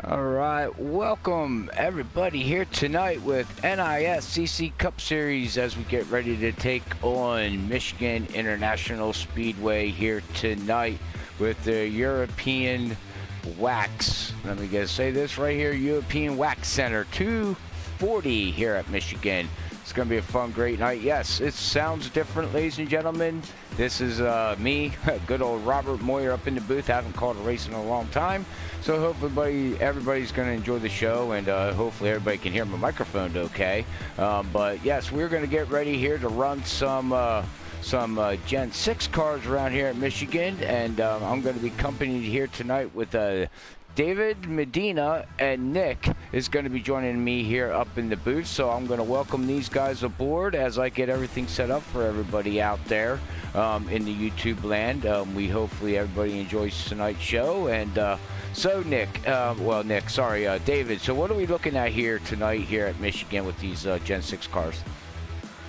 All right, welcome everybody here tonight with NAISCC Cup Series as we get ready to take on Michigan International Speedway here tonight with the European Wax. Let me just say this right here, European Wax Center 240 here at Michigan. It's going to be a fun, great night. Yes, it sounds different, ladies and gentlemen. This is me, good old Robert Moyer up in the booth. I haven't called a race in a long time. So hopefully everybody's going to enjoy the show, and hopefully everybody can hear my microphone okay. But yes, we're going to get ready here to run some Gen 6 cars around here at Michigan, and I'm going to be accompanied here tonight with David, Medina, and Nick is going to be joining me here up in the booth. So I'm going to welcome these guys aboard as I get everything set up for everybody out there in the YouTube land. Hopefully everybody enjoys tonight's show. And so David, so what are we looking at here tonight here at Michigan with these Gen 6 cars?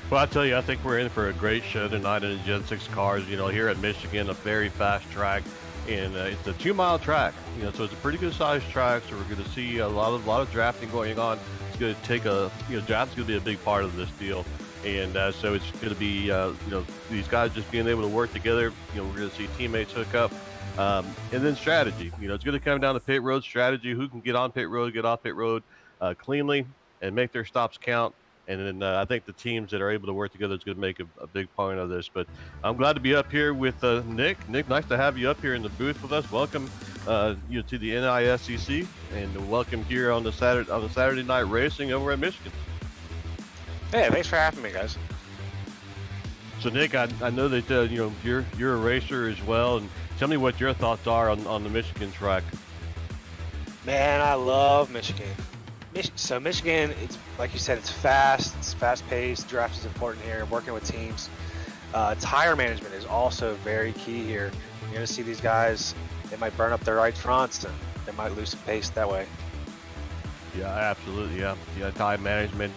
Well, I tell you, I think we're in for a great show tonight in the Gen 6 cars. You know, here at Michigan, a very fast track. And it's a 2-mile track, so it's a pretty good sized track. So we're going to see a lot of drafting going on. It's going to take draft's going to be a big part of this deal, and so it's going to be these guys just being able to work together. We're going to see teammates hook up, and then strategy. It's going to come down to pit road strategy. Who can get on pit road, get off pit road cleanly, and make their stops count. And then I think the teams that are able to work together is going to make a big point of this. But I'm glad to be up here with Nick. Nick, nice to have you up here in the booth with us. Welcome to the NAISCC, and welcome here on the Saturday night racing over at Michigan. Hey, thanks for having me, guys. So Nick, I know that you're a racer as well, and tell me what your thoughts are on the Michigan track. Man, I love Michigan. So Michigan, it's like you said, it's fast-paced. Draft is important here. Working with teams, tire management is also very key here. You're going to see these guys; they might burn up their right fronts, and they might lose some pace that way. Yeah, absolutely. Yeah, tire management.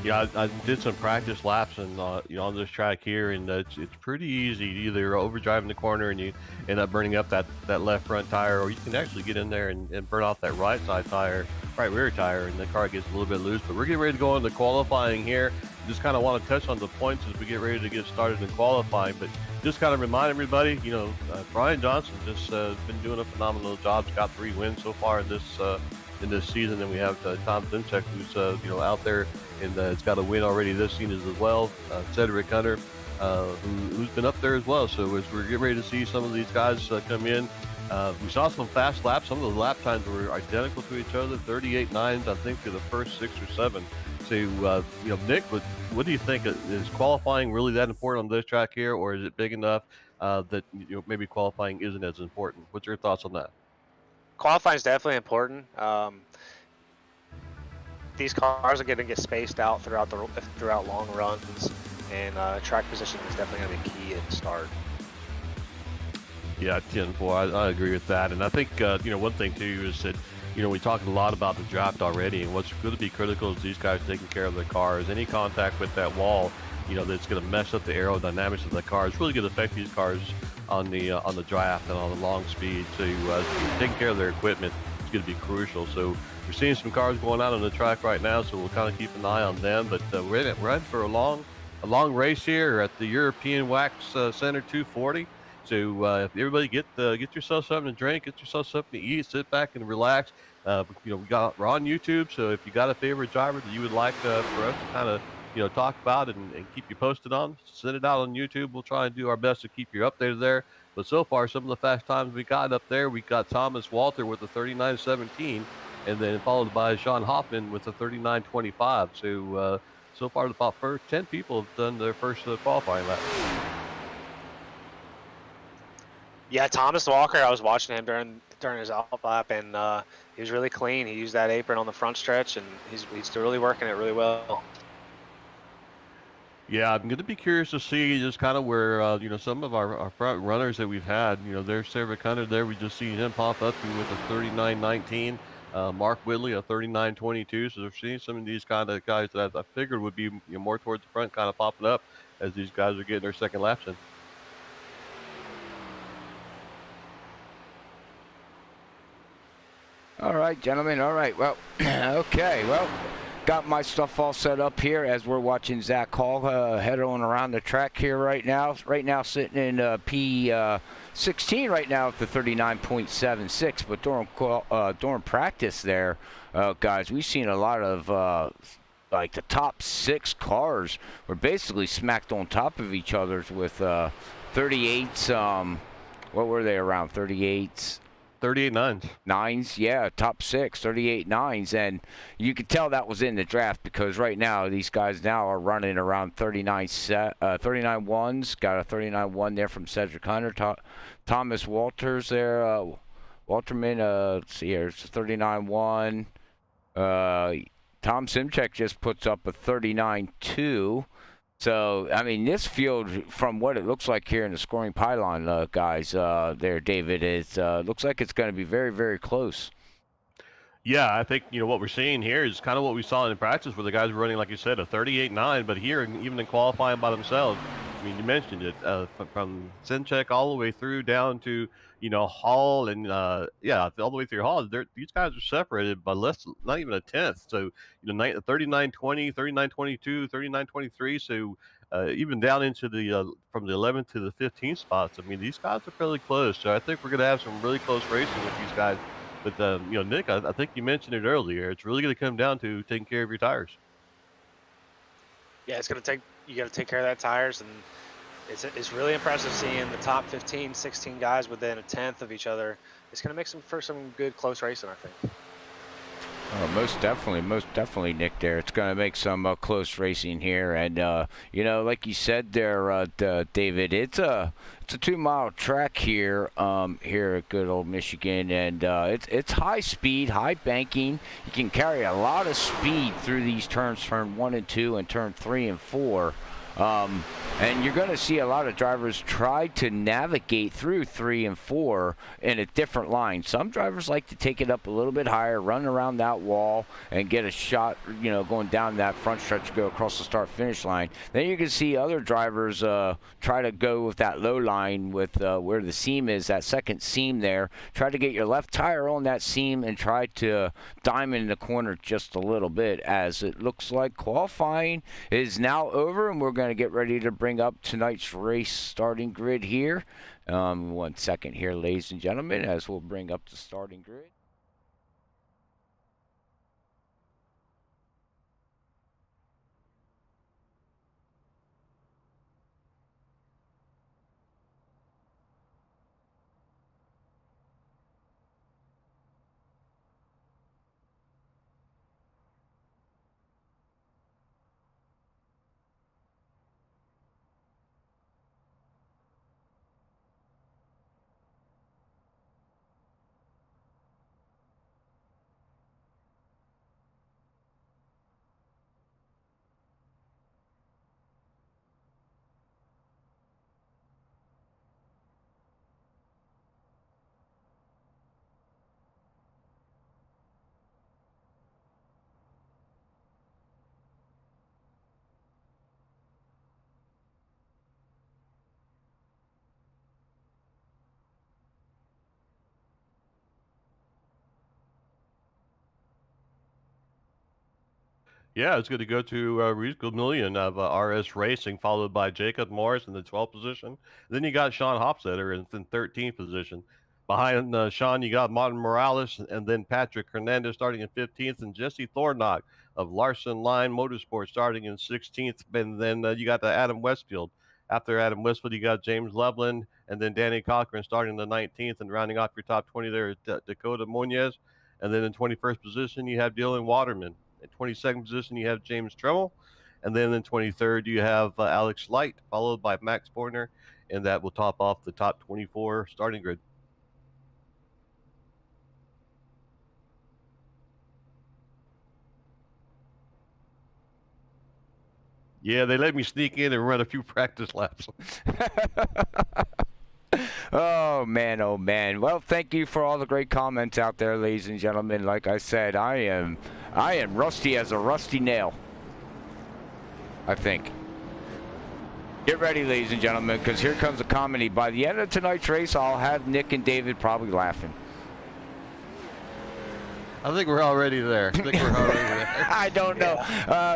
I did some practice laps and on this track here, and it's pretty easy. You either overdrive in the corner and you end up burning up that left front tire, or you can actually get in there and burn off that right rear tire, and the car gets a little bit loose. But we're getting ready to go into qualifying here. Just kind of want to touch on the points as we get ready to get started in qualifying, but just kind of remind everybody, Brian Johnson just been doing a phenomenal job. He's got 3 wins so far in this season, and we have Tom Zinchek, who's out there and it's got a win already this season as well. Cedric Hunter, who's been up there as well. So as we're getting ready to see some of these guys come in, we saw some fast laps. Some of the lap times were identical to each other, 38.9s, I think, through the first 6 or 7. So, Nick, what do you think? Is qualifying really that important on this track here, or is it big enough that maybe qualifying isn't as important? What's your thoughts on that? Qualifying is definitely important. These cars are going to get spaced out throughout long runs, and track positioning is definitely going to be key at the start. Yeah, 10-4. I agree with that, and I think one thing too is that we talked a lot about the draft already, and what's going to be critical is these guys taking care of their cars. Any contact with that wall, that's going to mess up the aerodynamics of the car. It's really going to affect these cars on the draft and on the long speed. So taking care of their equipment is going to be crucial. So we're seeing some cars going out on the track right now, so we'll kind of keep an eye on them. But we're in for a long race here at the European Wax Center 240. So if everybody get yourself something to drink, get yourself something to eat, sit back and relax. We're on YouTube, so if you got a favorite driver that you would like for us to kind of talk about and keep you posted on, send it out on YouTube. We'll try and do our best to keep you updated there. But so far, some of the fast times we got up there, we got Thomas Walter with a 39.17, and then followed by Sean Hoffman with a 39.25. So far, about 10 people have done their first qualifying lap. Yeah, Thomas Walker, I was watching him during his off lap, and he was really clean. He used that apron on the front stretch, and he's really working it really well. Yeah, I'm going to be curious to see just kind of where, some of our front runners that we've had. There's Cedric Hunter there. We just seen him pop up with a 39.19. Mark Whitley, a 39.22. So we're seeing some of these kind of guys that I figured would be more towards the front kind of popping up as these guys are getting their second laps in. All right, gentlemen. All right. Well, okay. Well, got my stuff all set up here as we're watching Zach Hall head on around the track here right now. Right now, sitting in P16 right now at the 39.76. But during practice there, guys, we've seen a lot of like the top 6 cars were basically smacked on top of each other's with 38s. What were they, around 38s? 38 nines. Nines, yeah, top 6, 38 nines, and you could tell that was in the draft because right now these guys now are running around 39 ones. Got a 39-1 there from Cedric Hunter, Thomas Walters there, Walterman. Let's see here, it's a 39-1. Tom Simchek just puts up a 39-2. So, I mean, this field, from what it looks like here in the scoring pylon, guys, there, David, it looks like it's going to be very, very close. Yeah, I think, what we're seeing here is kind of what we saw in practice where the guys were running, like you said, a 38-9, but here, even in qualifying by themselves, I mean, you mentioned it, from Sinchek all the way through down to, Hall and, all the way through Hall. These guys are separated by not even a tenth. So, 39-20, 39-22, 39-23. So, even down into from the 11th to the 15th spots, I mean, these guys are fairly close. So I think we're going to have some really close racing with these guys. But, Nick, I think you mentioned it earlier. It's really going to come down to taking care of your tires. Yeah, you got to take care of that tires, and it's really impressive seeing the top 15, 16 guys within a tenth of each other. It's going to make for some good close racing, I think. Oh, most definitely, Nick. There, it's going to make some close racing here, and like you said there, David, it's a 2-mile track here, here at good old Michigan, and it's high speed, high banking. You can carry a lot of speed through these turns, turn 1 and 2, and turn 3 and 4. And you're going to see a lot of drivers try to navigate through 3 and 4 in a different line. Some drivers like to take it up a little bit higher, run around that wall, and get a shot, going down that front stretch to go across the start-finish line. Then you can see other drivers try to go with that low line with where the seam is, that second seam there. Try to get your left tire on that seam and try to diamond the corner just a little bit, as it looks like qualifying is now over, and we're going to get ready to bring up tonight's race starting grid here. 1 second here, ladies and gentlemen, as we'll bring up the starting grid. Yeah, it's going to go to Rico Million of RS Racing, followed by Jacob Morris in the 12th position. Then you got Sean Hopstetter in 13th position. Behind Sean, you got Martin Morales, and then Patrick Hernandez starting in 15th, and Jesse Thornock of Larson Line Motorsports starting in 16th. And then you got the Adam Westfield. After Adam Westfield, you got James Loveland, and then Danny Cochran starting in the 19th, and rounding off your top 20 there is Dakota Munoz. And then in 21st position, you have Dylan Waterman. In 22nd position, you have James Tremmel. And then in 23rd, you have Alex Light, followed by Max Borner. And that will top off the top 24 starting grid. Yeah, they let me sneak in and run a few practice laps. Oh man. Well, thank you for all the great comments out there, ladies and gentlemen. Like I said, I am rusty as a rusty nail, I think. Get ready, ladies and gentlemen, because here comes a comedy. By the end of tonight's race, I'll have Nick and David probably laughing. I think we're already there. I don't know.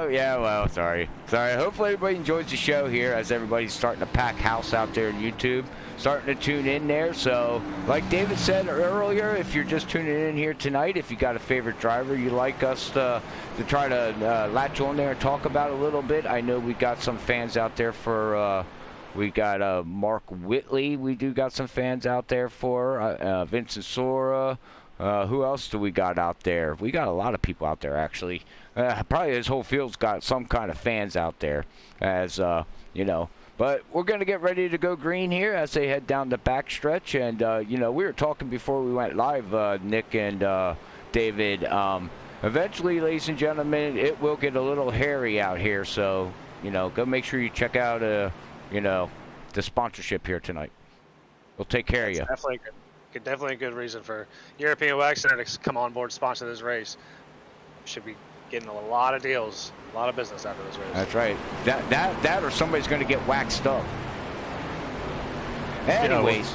Yeah, well, sorry. Hopefully everybody enjoys the show here as everybody's starting to pack house out there on YouTube, starting to tune in there. So, like David said earlier, if you're just tuning in here tonight, if you got a favorite driver you'd like us to try to latch on there and talk about a little bit, I know we got some fans out there for... we got Mark Whitley. We do got some fans out there for Vincent Sora. Who else do we got out there? We got a lot of people out there, actually. Probably this whole field's got some kind of fans out there, as you know. But we're going to get ready to go green here as they head down the backstretch. And, you know, we were talking before we went live, Nick and David. Eventually, ladies and gentlemen, it will get a little hairy out here. So, you know, go make sure you check out, you know, the sponsorship here tonight. We'll take care of you. Definitely a good reason for European Wax Center to come on board, sponsor this race. Should be getting a lot of deals, a lot of business out of this race. That's right. That or somebody's going to get waxed up. Anyways.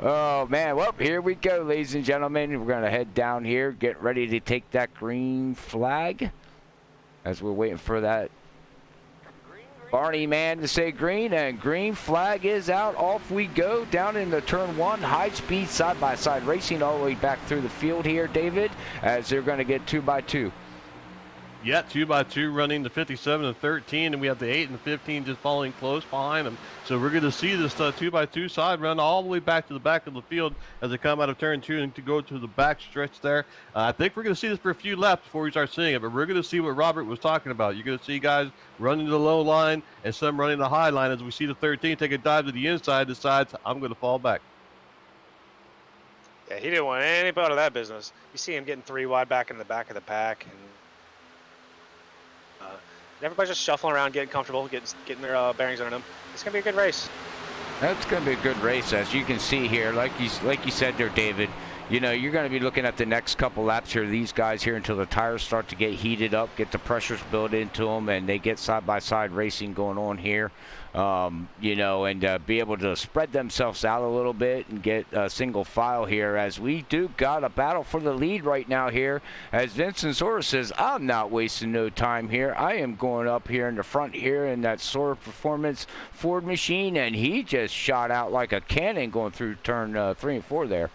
Oh man, well, here we go, ladies and gentlemen. We're going to head down here, get ready to take that green flag as we're waiting for that Barney man to say green, and green flag is out. Off we go down into turn one. High speed side-by-side racing all the way back through the field here, David, as they're going to get 2x2. Yeah, 2x2 running the 57 and 13, and we have the 8 and 15 just following close behind them. So we're going to see this 2x2 side run all the way back to the back of the field as they come out of turn two and to go to the back stretch there. I think we're going to see this for a few laps before we start seeing it, but we're going to see what Robert was talking about. You're going to see guys running the low line and some running the high line as we see the 13 take a dive to the inside, decides I'm going to fall back. Yeah, he didn't want any part of that business. You see him getting 3 wide back in the back of the pack, and everybody's just shuffling around, getting comfortable, getting their bearings under them. It's gonna be a good race. That's going to be a good race, as you can see here. Like you said there, David, you know, you're going to be looking at the next couple laps here, these guys here, until the tires start to get heated up, get the pressures built into them, and they get side-by-side racing going on here. You know, and be able to spread themselves out a little bit and get a single file here, as we do got a battle for the lead right now here, as Vincent Sora says, I'm not wasting no time here. I am going up here in the front here in that Sora Performance Ford machine, and he just shot out like a cannon going through turn 3 and 4 there.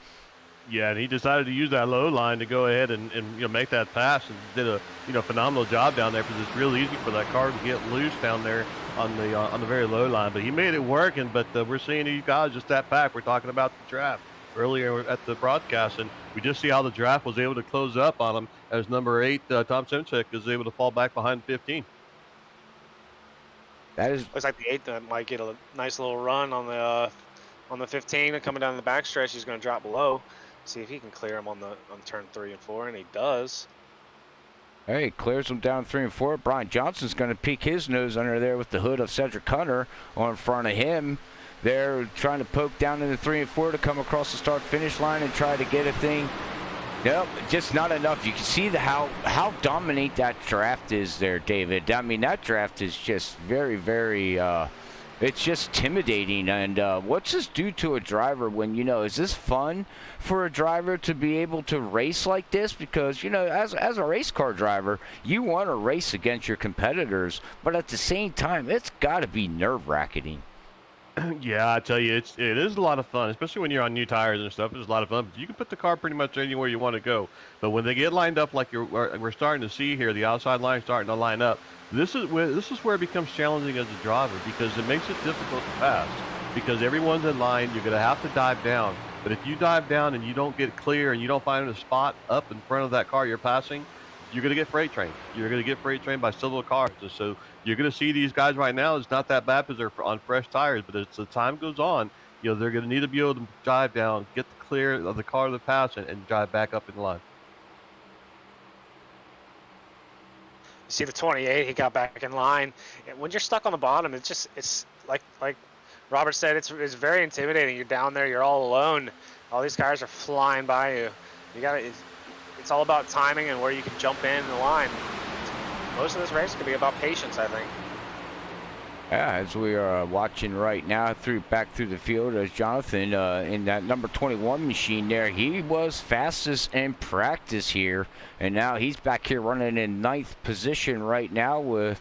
Yeah, and he decided to use that low line to go ahead and you know, make that pass, and did a phenomenal job down there, because it's real easy for that car to get loose down there on the very low line. But he made it working. But we're seeing these guys just that pack. We're talking about the draft earlier at the broadcast, and we just see how the draft was able to close up on him as number 8 Tom Simchek is able to fall back behind 15. That is, looks like the 8 that might get a nice little run on the 15 and coming down the backstretch. He's going to drop below. See if he can clear him on turn 3 and 4, and he does. Hey, clears him down 3 and 4. Brian Johnson's going to peek his nose under there with the hood of Cedric Hunter on front of him. They're trying to poke down into 3 and 4 to come across the start-finish line and try to get a thing. Nope, just not enough. You can see how dominant that draft is there, David. I mean, that draft is just very, very... it's just intimidating. And what's this do to a driver when, you know, is this fun for a driver to be able to race like this? Because, you know, as a race car driver, you want to race against your competitors, but at the same time, it's got to be nerve-wracking. Yeah, I tell you, it is a lot of fun, especially when you're on new tires and stuff. It's a lot of fun. You can put the car pretty much anywhere you want to go. But when they get lined up like we're starting to see here, the outside line starting to line up, this is where it becomes challenging as a driver, because it makes it difficult to pass. Because everyone's in line, you're going to have to dive down. But if you dive down and you don't get clear and you don't find a spot up in front of that car you're passing, you're going to get freight trained. You're going to get freight trained by several cars. And so you're going to see these guys right now, it's not that bad because they're on fresh tires, but as the time goes on, you know, they're going to need to be able to dive down, get the clear of the car they're passing, and drive back up in line. You see the 28, he got back in line. And when you're stuck on the bottom, it's like Robert said, it's very intimidating. You're down there, you're all alone. All these cars are flying by you. It's all about timing and where you can jump in the line. Most of this race could be about patience, I think. Yeah, as we are watching right now back through the field, as Jonathan in that number 21 machine there, he was fastest in practice here, and now he's back here running in 9th position right now with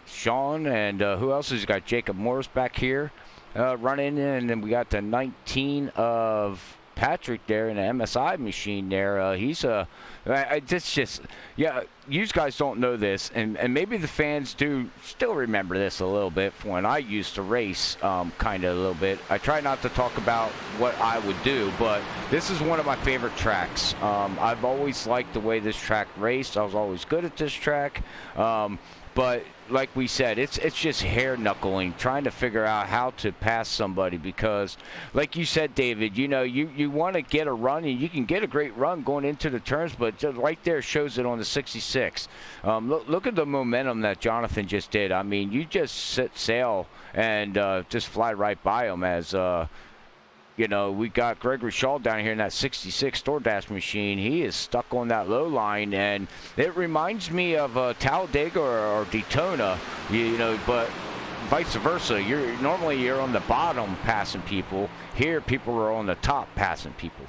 Sean, and who else has he got? Jacob Morris back here running, and then we got the 19 of Patrick there in the MSI machine there. It's just, yeah, you guys don't know this, and maybe the fans do still remember this a little bit from when I used to race, kind of a little bit. I try not to talk about what I would do, but this is one of my favorite tracks. I've always liked the way this track raced. I was always good at this track. But like we said, it's just hair knuckling, trying to figure out how to pass somebody, because like you said, David, you know, you want to get a run, and you can get a great run going into the turns, but just right there shows it on the 66. Look at the momentum that Jonathan just did. I mean, you just set sail and just fly right by him as you know, we got Gregory Shaw down here in that 66 DoorDash machine. He is stuck on that low line, and it reminds me of Talladega or Daytona, you know, but vice versa. Normally you're on the bottom passing people. Here, people are on the top passing people.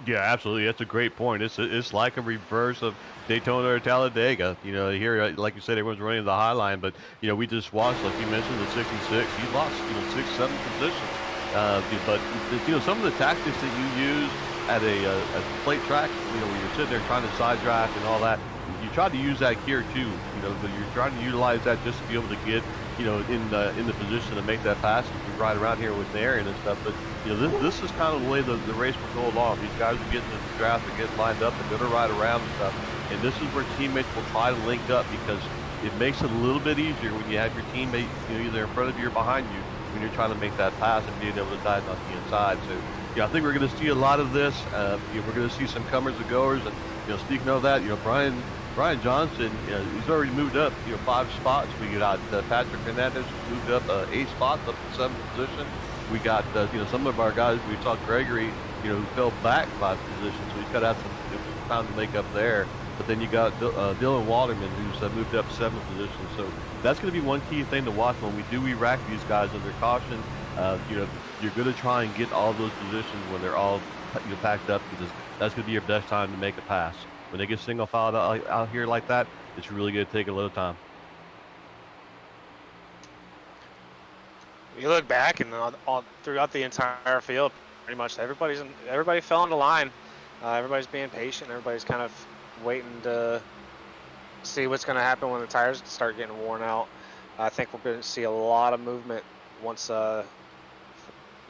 Yeah, absolutely. That's a great point. It's like a reverse of Daytona or Talladega. You know, here, like you said, everyone's running the high line, but, you know, we just watched, like you mentioned, the 66. He lost, you know, 6, 7 positions. But you know, some of the tactics that you use at a plate track, you know, where you're sitting there trying to side draft and all that, you try to use that here too. You know, but you're trying to utilize that just to be able to get, you know, in the position to make that pass. You ride around here with Aaron and stuff, but you know, this is kind of the way the race will go along. These guys are getting in the draft, they're getting lined up, they're going to ride around and stuff, and this is where teammates will try to link up, because it makes it a little bit easier when you have your teammate, you know, either in front of you or behind you, when you're trying to make that pass and being able to dive on the inside. So, yeah, I think we're going to see a lot of this. You know, we're going to see some comers and goers. And, you know, speaking of that, you know, Brian Johnson, you know, he's already moved up, you know, 5 spots. We got Patrick Hernandez moved up 8 spots, up to 7th position. We got, you know, some of our guys, we saw Gregory, you know, who fell back 5 positions. So he's got to have some time to make up there. But then you got Dylan Walterman, who's moved up 7th position. So that's going to be one key thing to watch when we do rack these guys under caution. You know, you're going to try and get all those positions when they're all, you know, packed up, because that's going to be your best time to make a pass. When they get single filed out here like that, it's really going to take a little time. You look back and all throughout the entire field, pretty much everybody fell into line. Everybody's being patient. Everybody's kind of waiting to see what's going to happen when the tires start getting worn out. I think we're going to see a lot of movement once 9,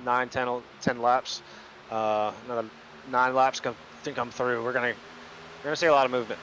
10 laps, another 9 laps come through. We're going to see a lot of movement.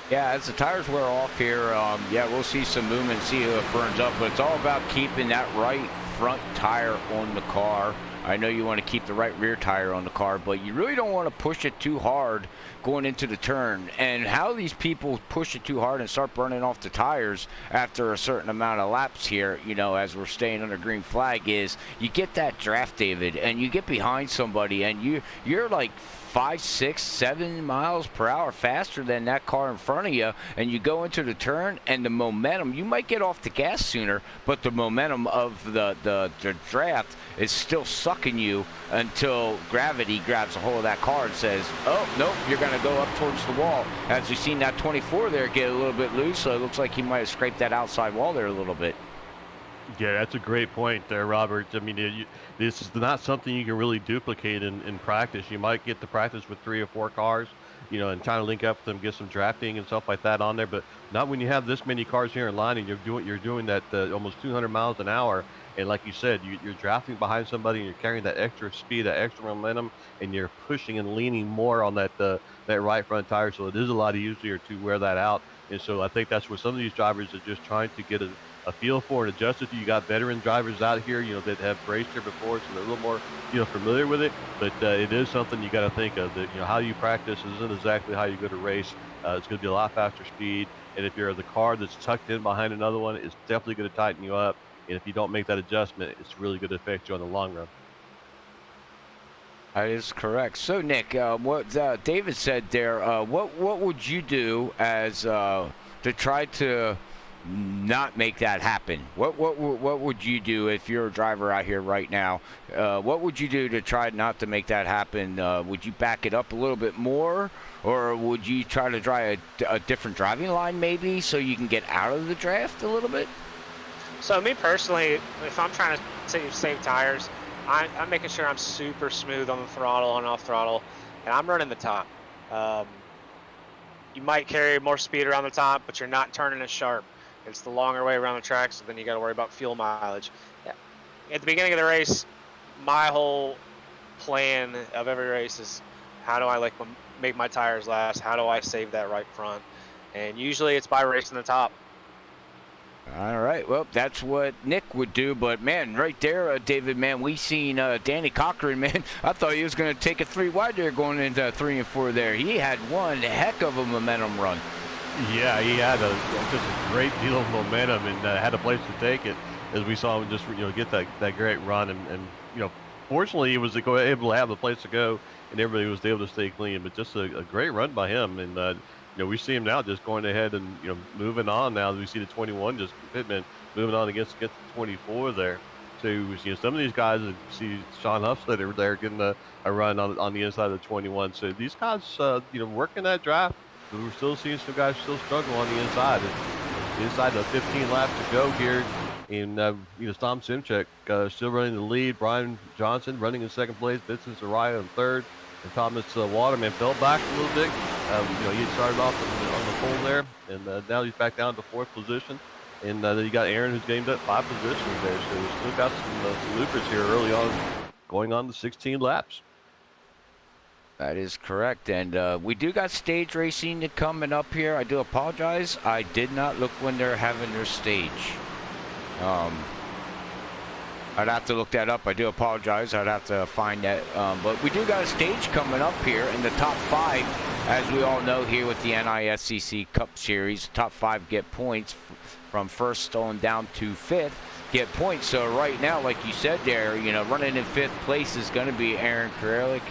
Yeah, as the tires wear off here, yeah, we'll see some movement, see who it burns up, but it's all about keeping that right front tire on the car. I know you want to keep the right rear tire on the car, but you really don't want to push it too hard going into the turn. And how these people push it too hard and start burning off the tires after a certain amount of laps here, you know, as we're staying under green flag, is you get that draft, David, and you get behind somebody, and you're like 5, 6, 7 miles per hour faster than that car in front of you, and you go into the turn, and the momentum, you might get off the gas sooner, but the momentum of the draft is still sucking you until gravity grabs a hold of that car and says, oh, nope, you're going to go up towards the wall. As we've seen that 24 there get a little bit loose, so it looks like he might have scraped that outside wall there a little bit. Yeah, that's a great point there, Robert. I mean, this is not something you can really duplicate in practice. You might get to practice with 3 or 4 cars, you know, and trying to link up with them, get some drafting and stuff like that on there, but not when you have this many cars here in line and you're doing that almost 200 miles an hour. And like you said, you're drafting behind somebody and you're carrying that extra speed, that extra momentum, and you're pushing and leaning more on that right front tire. So it is a lot easier to wear that out. And so I think that's where some of these drivers are just trying to get a feel for and adjust it to. You got veteran drivers out here, you know, that have raced here before, so they're a little more, you know, familiar with it. But it is something you got to think of, that, you know, how you practice isn't exactly how you go to race. It's going to be a lot faster speed. And if you're the car that's tucked in behind another one, it's definitely going to tighten you up. And if you don't make that adjustment, it's really going to affect you on the long run. That is correct. So, Nick, what David said there, what would you do as to try to not make that happen? What would you do if you're a driver out here right now? What would you do to try not to make that happen? Would you back it up a little bit more, or would you try to try a different driving line maybe so you can get out of the draft a little bit? So me personally, if I'm trying to save tires, I'm making sure I'm super smooth on the throttle, on off throttle, and I'm running the top. You might carry more speed around the top, but you're not turning as sharp. It's the longer way around the track, so then you got to worry about fuel mileage. Yeah. At the beginning of the race, my whole plan of every race is how do I make my tires last? How do I save that right front? And usually it's by racing the top. All right, well, that's what Nick would do, but man, right there, David, man, we seen Danny Cochran, man. I thought he was going to take a 3 wide there going into 3 and 4 there. He had one heck of a momentum run. Yeah, he had just a great deal of momentum and had a place to take it, as we saw him just get that great run, and fortunately he was able to have a place to go, and everybody was able to stay clean. But just a great run by him, and we see him now just going ahead and moving on. Now we see the 21 just Pittman moving on against the 24 there. So some of these guys, see Sean Huffstetter there getting a run on the inside of the 21. So these guys, working that draft. We're still seeing some guys still struggle on the inside. Inside the 15 laps to go here, and Tom Simchek still running the lead. Brian Johnson running in second place. Vincent Soraya in third, and Thomas Waterman fell back a little bit. He had started off on the pole there, and now he's back down to 4th position. And then you got Aaron, who's gained up 5 positions there. So we still got some loopers here early on, going on to 16 laps. That is correct, and we do got stage racing coming up here. I do apologize. I did not look when they're having their stage. I'd have to look that up. I do apologize. I'd have to find that. But we do got a stage coming up here in the top 5. As we all know here with the NAISCC Cup Series, top 5 get points from 1st on down to 5th. Get points. So right now, like you said there, running in 5th place is going to be Aaron Karalik.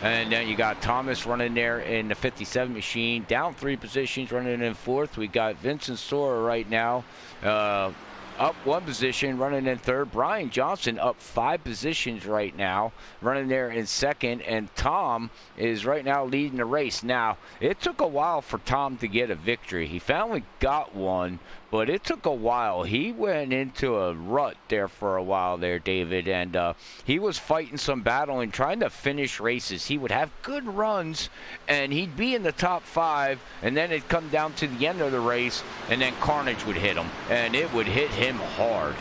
And then you got Thomas running there in the 57 machine, down 3 positions, running in 4th. We got Vincent Sora right now, up 1 position, running in 3rd. Brian Johnson up 5 positions right now, running there in 2nd. And Tom is right now leading the race. Now, it took a while for Tom to get a victory. He finally got one, but it took a while. He went into a rut there for a while there, David, and he was fighting some battle and trying to finish races. He would have good runs, and he'd be in the top 5, and then it'd come down to the end of the race, and then carnage would hit him, and it would hit him hard.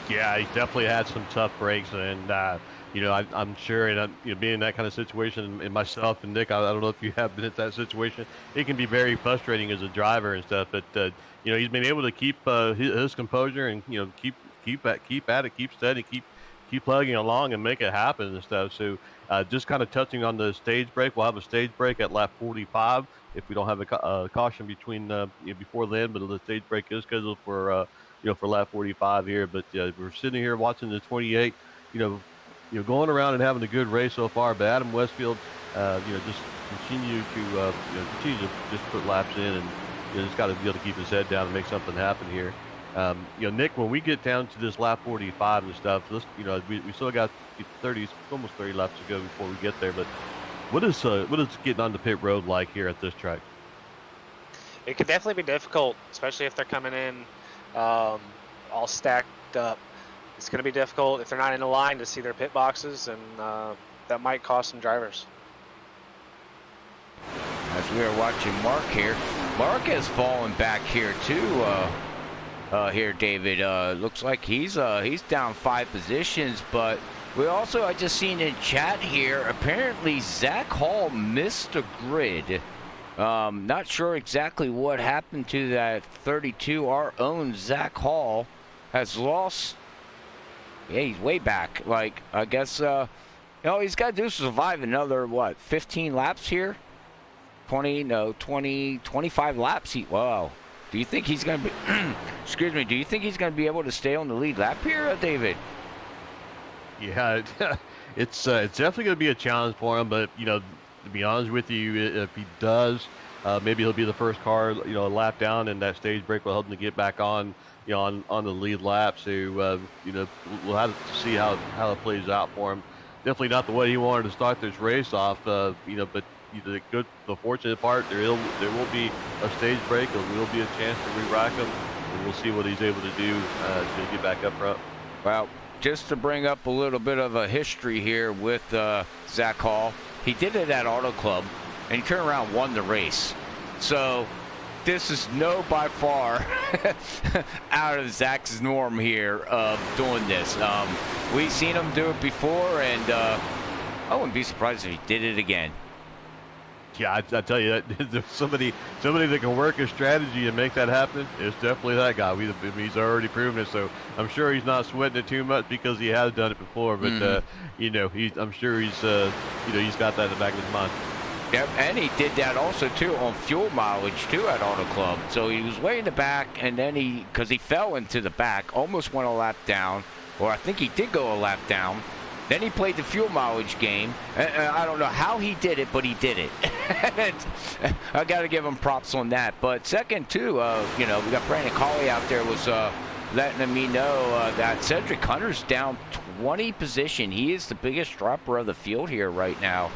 Yeah, he definitely had some tough breaks, and I'm sure, and being in that kind of situation, and myself and Nick, I don't know if you have been in that situation. It can be very frustrating as a driver and stuff. But he's been able to keep his composure and keep at it, keep steady, keep plugging along and make it happen and stuff. So just kind of touching on the stage break, we'll have a stage break at lap 45 if we don't have a caution between before then. But the stage break is scheduled for for lap 45 here. But we're sitting here watching the 28. Going around and having a good race so far, but Adam Westfield, just continue to just put laps in, and just got to be able to keep his head down and make something happen here. Nick, when we get down to this lap 45 and stuff, we still got 30, almost 30 laps to go before we get there. But what is getting on the pit road like here at this track? It could definitely be difficult, especially if they're coming in all stacked up. It's going to be difficult if they're not in a line to see their pit boxes, and that might cost some drivers. As we are watching Mark here, Mark has fallen back here too. Here, David, looks like he's down 5 positions, but we also, I just seen in chat here, apparently Zach Hall missed the grid. Not sure exactly what happened to that 32. Our own Zach Hall has lost. Yeah, he's way back. Like, I guess, he's got to do survive another, 15 laps here? 25 laps. Wow. Do you think he's going to be, excuse me, do you think he's going to be able to stay on the lead lap here, David? Yeah, it's definitely going to be a challenge for him, but, to be honest with you, if he does, Maybe he'll be the first car, a lap down, and that stage break will help him to get back on, on the lead lap. So, we'll have to see how it plays out for him. Definitely not the way he wanted to start this race off, but the fortunate part, there will be a stage break. There will be a chance to re-rack him, and we'll see what he's able to do to get back up front. Well, just to bring up a little bit of a history here with Zach Hall, he did it at Auto Club, and he turned around and won the race. So this is by far out of Zach's norm here of doing this. We've seen him do it before, and I wouldn't be surprised if he did it again. Yeah, I tell you, that there's somebody that can work a strategy and make that happen. It's definitely that guy. He's already proven it, so I'm sure he's not sweating it too much because he has done it before. But I'm sure he's got that in the back of his mind. Yep, and he did that also too on fuel mileage too at Auto Club. So he was way in the back, and then because he fell into the back, almost went a lap down, or I think he did go a lap down. Then he played the fuel mileage game. I don't know how he did it, but he did it. I got to give him props on that. But second, too, we got Brandon Colley out there was letting me know that Cedric Hunter's down 20 position. He is the biggest dropper of the field here right now,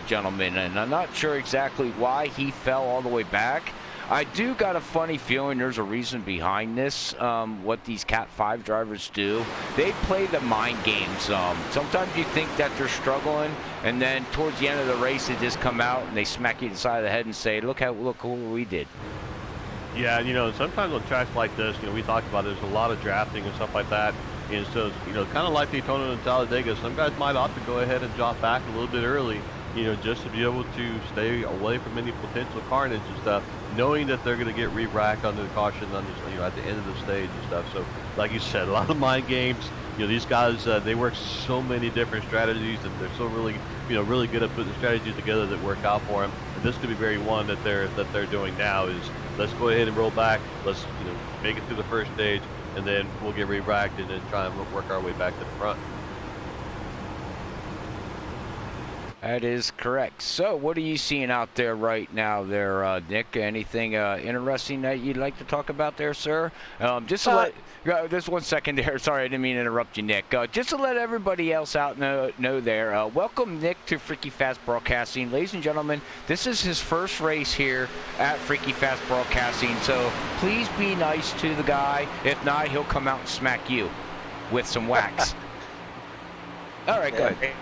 gentlemen. And I'm not sure exactly why he fell all the way back. I do got a funny feeling there's a reason behind this, what these Cat 5 drivers do. They play the mind games. Sometimes you think that they're struggling, and then towards the end of the race, they just come out and they smack you in the side of the head and say, look what we did. Yeah, sometimes on tracks like this, we talked about there's a lot of drafting and stuff like that. And so, kind of like Daytona and Talladega, some guys might opt to go ahead and drop back a little bit early, just to be able to stay away from any potential carnage and stuff, knowing that they're going to get re-racked under the caution at the end of the stage and stuff. So, like you said, a lot of mind games. These guys, they work so many different strategies, and they're so really good at putting strategies together that work out for them. And this could be very one that they're doing now is let's go ahead and roll back. Let's make it through the first stage, and then we'll get re-racked and then try and work our way back to the front. That is correct. So what are you seeing out there right now there, Nick? Anything interesting that you'd like to talk about there, sir? Just to just 1 second there. Sorry, I didn't mean to interrupt you, Nick. Just to let everybody else out know there, welcome Nick to Freaky Fast Broadcasting. Ladies and gentlemen, this is his first race here at Freaky Fast Broadcasting, so please be nice to the guy. If not, he'll come out and smack you with some wax. All right, go ahead.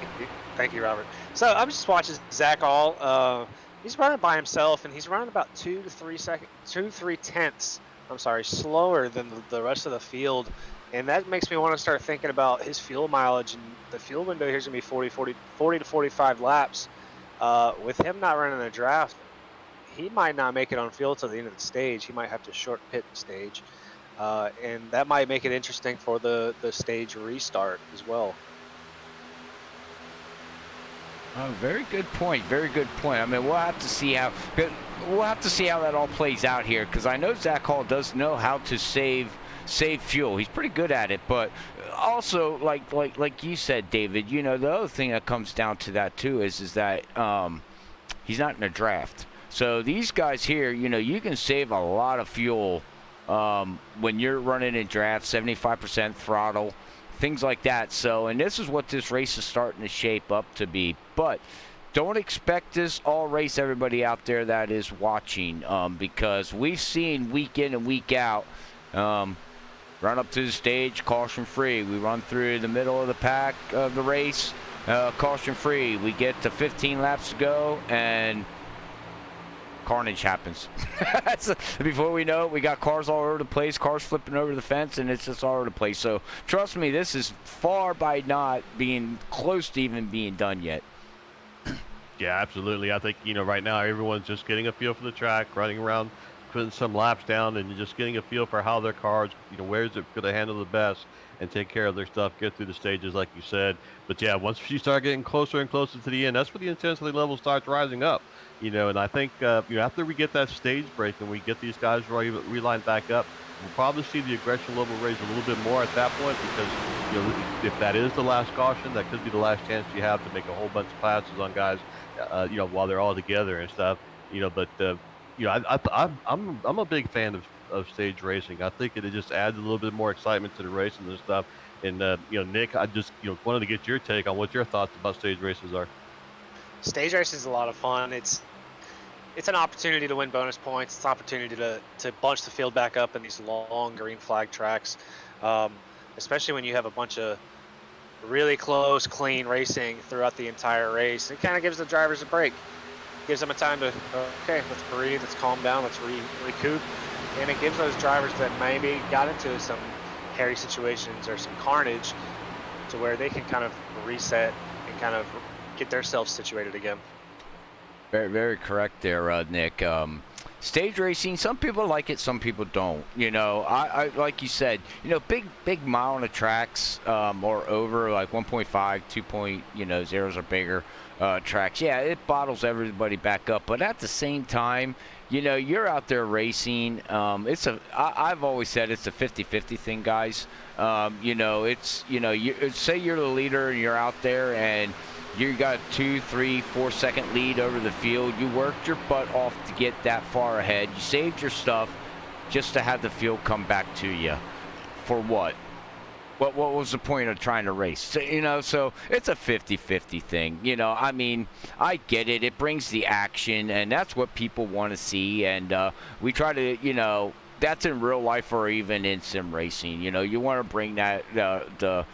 Thank you, Robert. So I'm just watching Zach Hall. He's running by himself, and he's running about 2 to 3 tenths. I'm sorry, slower than the rest of the field, and that makes me want to start thinking about his fuel mileage. And the fuel window here is going to be 40 to 45 laps. With him not running a draft, he might not make it on fuel till the end of the stage. He might have to short pit the stage, and that might make it interesting for the stage restart as well. Oh, very good point. Very good point. I mean, we'll have to see how that all plays out here, because I know Zach Hall does know how to save fuel. He's pretty good at it, but also like you said, David. The other thing that comes down to that too is that he's not in a draft. So these guys here, you can save a lot of fuel when you're running in draft, 75% throttle. Things like that. So, and this is what this race is starting to shape up to be. But don't expect this all race, everybody out there that is watching, because we've seen week in and week out, run up to the stage, caution free. We run through the middle of the pack of the race, caution free. We get to 15 laps to go, and carnage happens. Before we know it, we got cars all over the place, cars flipping over the fence, and it's just all over the place. So trust me, this is far by not being close to even being done yet. Yeah, absolutely. I think, right now everyone's just getting a feel for the track, running around, putting some laps down, and just getting a feel for how their cars, where is it going to handle the best and take care of their stuff, get through the stages like you said. But yeah, once you start getting closer and closer to the end, that's where the intensity level starts rising up. And I think, after we get that stage break and we get these guys relined back up, we'll probably see the aggression level raise a little bit more at that point, because, if that is the last caution, that could be the last chance you have to make a whole bunch of passes on guys, while they're all together and stuff, but I'm a big fan of stage racing. I think it just adds a little bit more excitement to the racing and stuff. And Nick, I just wanted to get your take on what your thoughts about stage races are. Stage racing is a lot of fun. It's an opportunity to win bonus points. It's an opportunity to bunch the field back up in these long green flag tracks, especially when you have a bunch of really close, clean racing throughout the entire race. It kind of gives the drivers a break. Gives them a time to, okay, let's breathe, let's calm down, let's recoup. And it gives those drivers that maybe got into some hairy situations or some carnage to where they can kind of reset and kind of get themselves situated again. Very, very correct there, Nick. Stage racing, some people like it, some people don't. I like you said, big mile on the tracks or over, like 1.5, 2.0s or bigger tracks. Yeah, it bottles everybody back up. But at the same time, you're out there racing. I've always said it's a 50-50 thing, guys. Say you're the leader and you're out there and you got 2, 3, 4 second lead over the field. You worked your butt off to get that far ahead. You saved your stuff just to have the field come back to you. For what? What was the point of trying to race? So it's a 50-50 thing. I get it. It brings the action, and that's what people want to see. And we try to, that's in real life or even in sim racing. You want to bring that the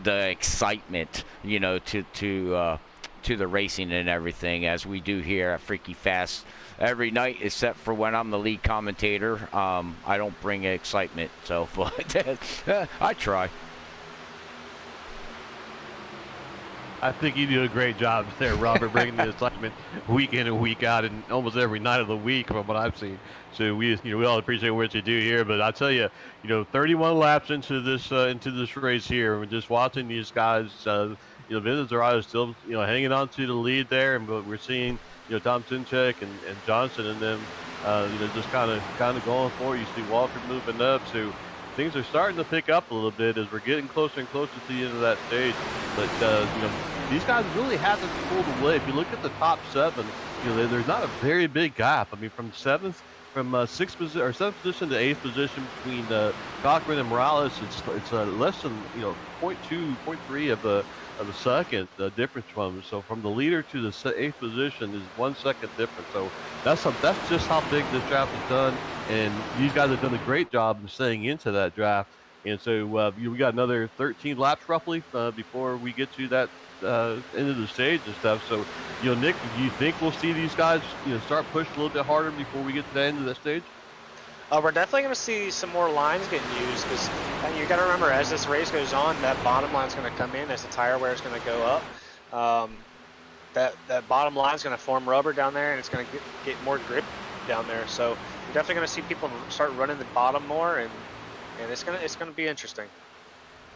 excitement, to the racing and everything, as we do here at Freaky Fast every night, except for when I'm the lead commentator. I don't bring excitement, so but I try. I think you do a great job there, Robert, bringing the excitement week in and week out, and almost every night of the week from what I've seen. So we all appreciate what you do here. But I tell you, 31 laps into this race here, we're just watching these guys. Vince Zarate is still hanging on to the lead there, and we're seeing Tom Sinchek and Johnson and them just kind of going for it. You see Walker moving up, so things are starting to pick up a little bit as we're getting closer and closer to the end of that stage. But these guys really haven't pulled away. If you look at the top 7, there's not a very big gap. I mean, from sixth position to 8th position between Cochran and Morales, it's less than 0.2, 0.3 of a second difference from them. So from the leader to the 8th position is 1 second difference. So that's just how big this draft is done, and these guys have done a great job in staying into that draft. And so we got another 13 laps roughly before we get to that end of the stage and stuff. So Nick, do you think we'll see these guys start pushing a little bit harder before we get to the end of that stage? We're definitely going to see some more lines getting used, because you got to remember, as this race goes on, that bottom line is going to come in as the tire wear is going to go up. That bottom line is going to form rubber down there, and it's going to get more grip down there. So you're definitely going to see people start running the bottom more, and it's going to be interesting.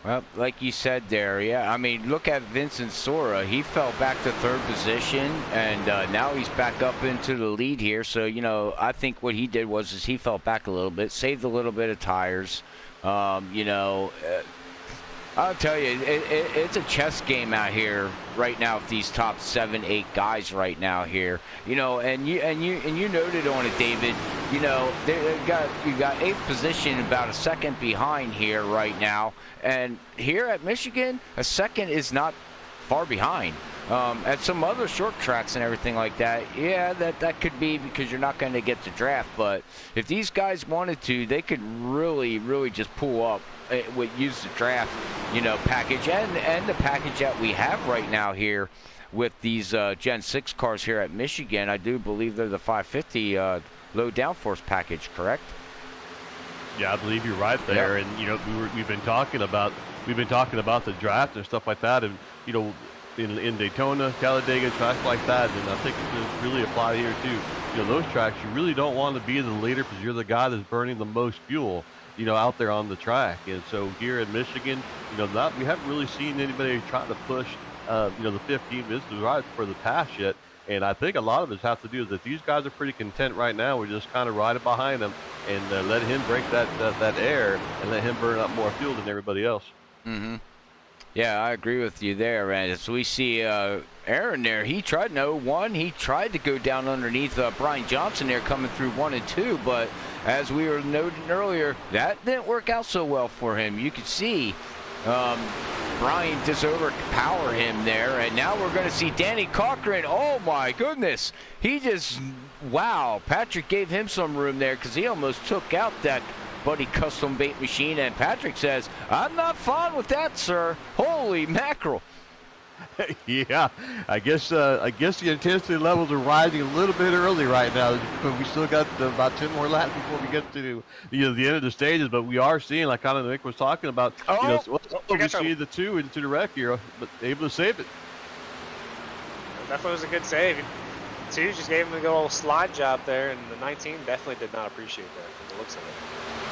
Well, like you said there, yeah. I mean, look at Vincent Sora. He fell back to 3rd position, and now he's back up into the lead here. So, I think what he did was he fell back a little bit, saved a little bit of tires. I'll tell you, it's a chess game out here right now with these top 7, 8 guys right now here. And you noted on it, David. You got 8th position, about a second behind here right now. And here at Michigan, a second is not far behind. At some other short tracks and everything like that, yeah, that could be because you're not going to get the draft. But if these guys wanted to, they could really, really just pull up, use the draft, package and the package that we have right now here with these Gen 6 cars here at Michigan. I do believe they're the 550 low downforce package, correct? Yeah, I believe you're right there. Yep. And we've been talking about the draft and stuff like that, and in Daytona, Talladega, tracks like that, and I think it does really apply here too. Those tracks, you really don't want to be the leader because you're the guy that's burning the most fuel, out there on the track. And so here in Michigan, we haven't really seen anybody trying to push, the 15 minutes right for the pass yet. And I think a lot of it has to do with that these guys are pretty content right now. We're just kind of riding behind them and let him break that air and let him burn up more fuel than everybody else. Mm-hmm. Yeah, I agree with you there. And as we see Aaron there, he tried no 1. He tried to go down underneath Brian Johnson there coming through 1 and 2. But as we were noting earlier, that didn't work out so well for him. You could see Brian just overpower him there. And now we're going to see Danny Cochran. Oh, my goodness. He just, wow. Patrick gave him some room there because he almost took out that Buddy custom bait machine, and Patrick says, I'm not fine with that, sir. Holy mackerel. Yeah, I guess the intensity levels are rising a little bit early right now, but we still got about 10 more laps before we get to the end of the stages. But we are seeing, like kind of Nick was talking about, we see the 2 into the wreck here, but able to save it. Definitely was a good save. 2 just gave him a good old slide job there, and the 19 definitely did not appreciate that from the looks of it.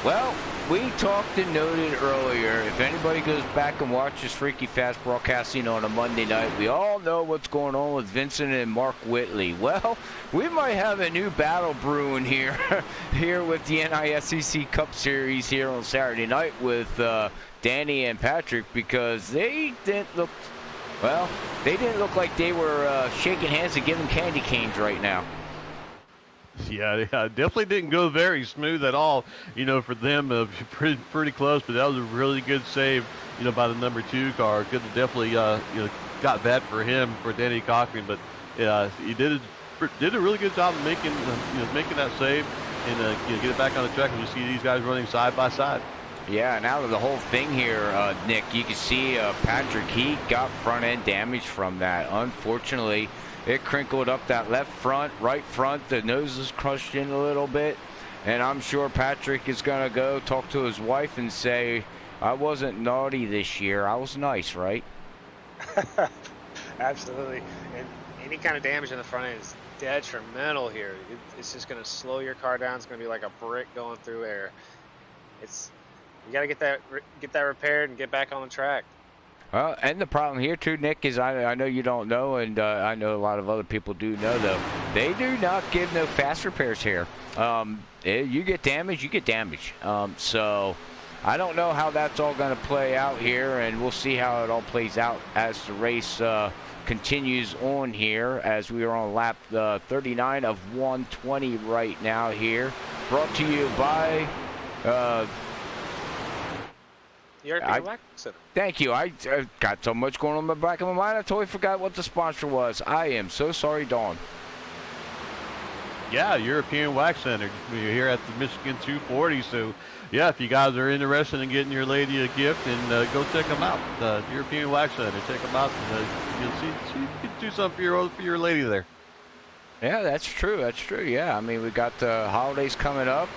Well, we talked and noted earlier, if anybody goes back and watches Freaky Fast Broadcasting on a Monday night, we all know what's going on with Vincent and Mark Whitley. Well, we might have a new battle brewing here with the NAISCC Cup Series here on Saturday night with Danny and Patrick, because they didn't look like they were shaking hands and giving candy canes right now. Yeah, definitely didn't go very smooth at all, for them. Pretty close, but that was a really good save, by the number 2 car. Could have definitely, got that for him, for Danny Cochran, but he did a really good job of making that save and get it back on the track. And we see these guys running side by side. Yeah, and out of the whole thing here, Nick, you can see Patrick, he got front end damage from that. Unfortunately, it crinkled up that left front, right front. The nose is crushed in a little bit. And I'm sure Patrick is going to go talk to his wife and say, I wasn't naughty this year. I was nice, right? Absolutely. And any kind of damage in the front end is detrimental here. It's just going to slow your car down. It's going to be like a brick going through air. You got to get that repaired and get back on the track. Well, and the problem here too, Nick, is I know you don't know, and I know a lot of other people do know, though. They do not give no fast repairs here. You get damage, you get damage. So I don't know how that's all going to play out here, and we'll see how it all plays out as the race continues on here, as we are on lap 39 of 120 right now here. Brought to you by... Thank you. I got so much going on in the back of my mind, I totally forgot what the sponsor was. I am so sorry, Dawn. Yeah, European Wax Center. We're here at the Michigan 240. So, yeah, if you guys are interested in getting your lady a gift, and go check them out. The European Wax Center. Check them out. And, you'll see you can do something for your lady there. Yeah, that's true. That's true. Yeah, I mean, we got the holidays coming up.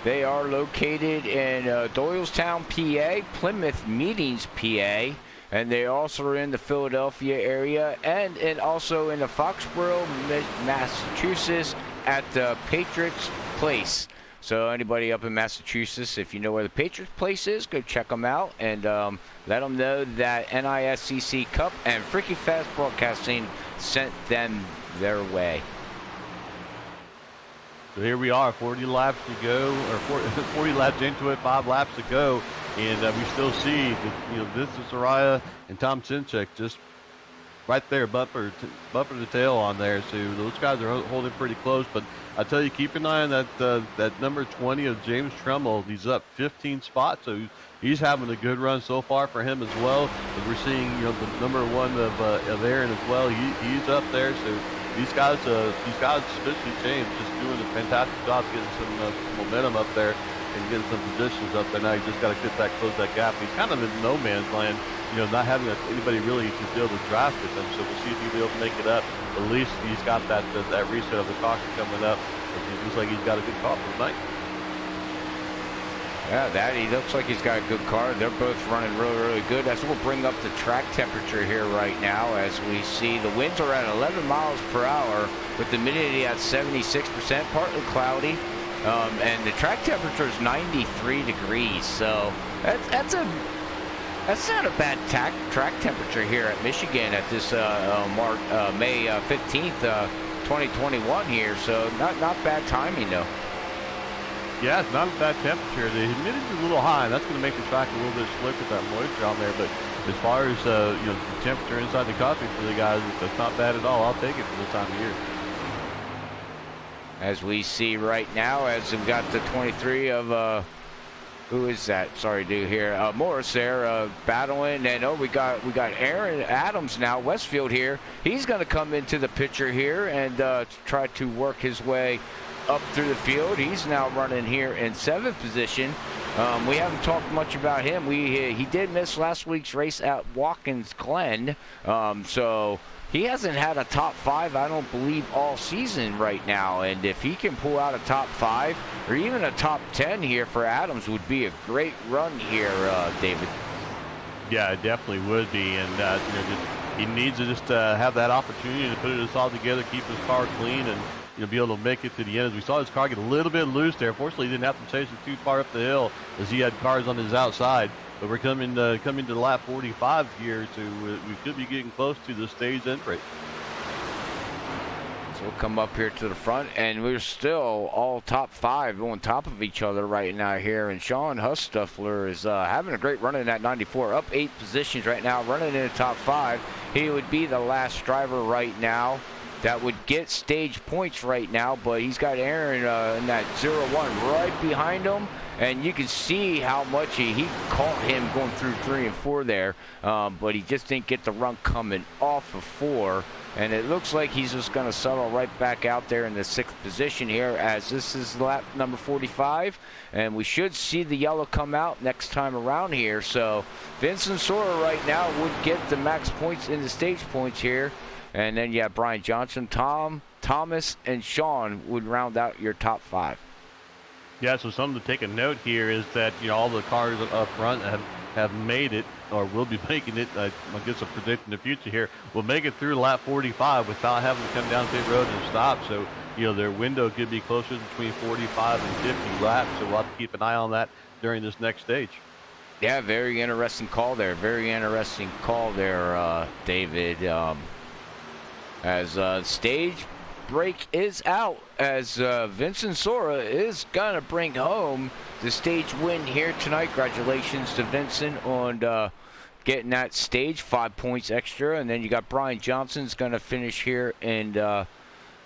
They are located in Doylestown, PA, Plymouth Meetings, PA, and they also are in the Philadelphia area and also in the Foxborough, Massachusetts at the Patriots Place. So anybody up in Massachusetts, if you know where the Patriots Place is, go check them out and let them know that NAISCC Cup and Freaky Fast Broadcasting sent them their way. So here we are, 40 laps to go, or 40 laps into it, 5 laps to go, and we still see, this is Soraya and Tom Sinchek just right there, bumper to tail on there. So those guys are holding pretty close. But I tell you, keep an eye on that number 20 of James Trumbull. He's up 15 spots, so he's having a good run so far for him as well. And we're seeing, the number 1 of Aaron as well. He's up there, so. These guys, especially James, just doing a fantastic job getting some momentum up there and getting some positions up there. Now you just got to close that gap. He's kind of in no man's land, not having anybody really to be able to draft with him. So we'll see if he'll be able to make it up. At least he's got that reset of the caution coming up. It looks like he's got a good call for tonight. Yeah, he looks like he's got a good car. They're both running really, really good. As we'll bring up the track temperature here right now, as we see the winds are at 11 miles per hour with the humidity at 76%, partly cloudy, and the track temperature is 93 degrees. So that's not a bad track temperature here at Michigan at this May 15th, 2021 here. So not bad timing though. Yeah, it's not a bad temperature. The humidity's a little high, and that's going to make the track a little bit slick with that moisture on there. But as far as the temperature inside the cockpit for the guys, that's not bad at all. I'll take it for this time of year. As we see right now, as we've got the 23 of who is that? Sorry, dude. Here, Morris there battling, and we got Aaron Adams now, Westfield here. He's going to come into the picture here and try to work his way up through the field. He's now running here in 7th position. We haven't talked much about him. He did miss last week's race at Watkins Glen, so he hasn't had a top 5, I don't believe, all season right now. And if he can pull out a top 5 or even a top 10 here for Adams, would be a great run here, David. Yeah, it definitely would be, and he needs to just have that opportunity to put it all together, keep his car clean, and be able to make it to the end. As we saw his car get a little bit loose there. Fortunately, he didn't have to chase it too far up the hill as he had cars on his outside. But we're coming to lap 45 here, so we could be getting close to the stage entry. So we'll come up here to the front, and we're still all top 5 on top of each other right now here. And Sean Hustufler is having a great run in that 94, up 8 positions right now, running in the top 5. He would be the last driver right now that would get stage points right now, but he's got Aaron in that 0-1 right behind him, and you can see how much he caught him going through 3 and 4 there, but he just didn't get the run coming off of 4, and it looks like he's just going to settle right back out there in the 6th position here, as this is lap number 45, and we should see the yellow come out next time around here. So Vincent Sora right now would get the max points in the stage points here. And then, yeah, Brian Johnson, Thomas, and Sean would round out your top 5. Yeah, so something to take a note here is that, all the cars up front have made it, or will be making it, I guess a predict in the future here, will make it through lap 45 without having to come down pit road and stop. So, their window could be closer between 45 and 50 laps. So we'll have to keep an eye on that during this next stage. Yeah, very interesting call there. Very interesting call there, David. As stage break is out, as Vincent Sora is going to bring home the stage win here tonight. Congratulations to Vincent on getting that stage, 5 points extra. And then you got Brian Johnson's going to finish here in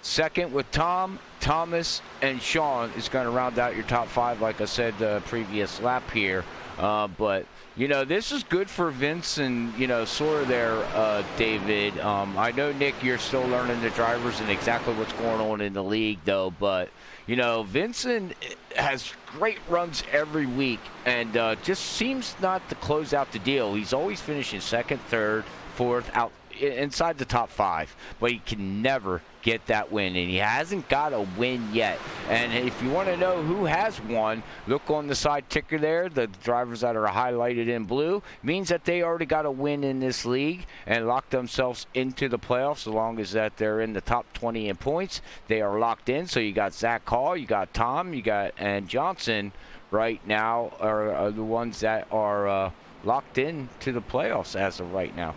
2nd with Thomas, and Sean is going to round out your top 5, like I said, the previous lap here. But this is good for Vince and, Sora there, David. I know, Nick, you're still learning the drivers and exactly what's going on in the league, though. But, Vincent has great runs every week and just seems not to close out the deal. He's always finishing 2nd, 3rd, 4th, out inside the top 5, but he can never get that win, and he hasn't got a win yet. And if you want to know who has won, look on the side ticker there. The drivers that are highlighted in blue means that they already got a win in this league and locked themselves into the playoffs. As long as that they're in the top 20 in points, they are locked in. So you got Zach Hall, you got Tom, and Johnson right now are the ones that are locked in to the playoffs as of right now.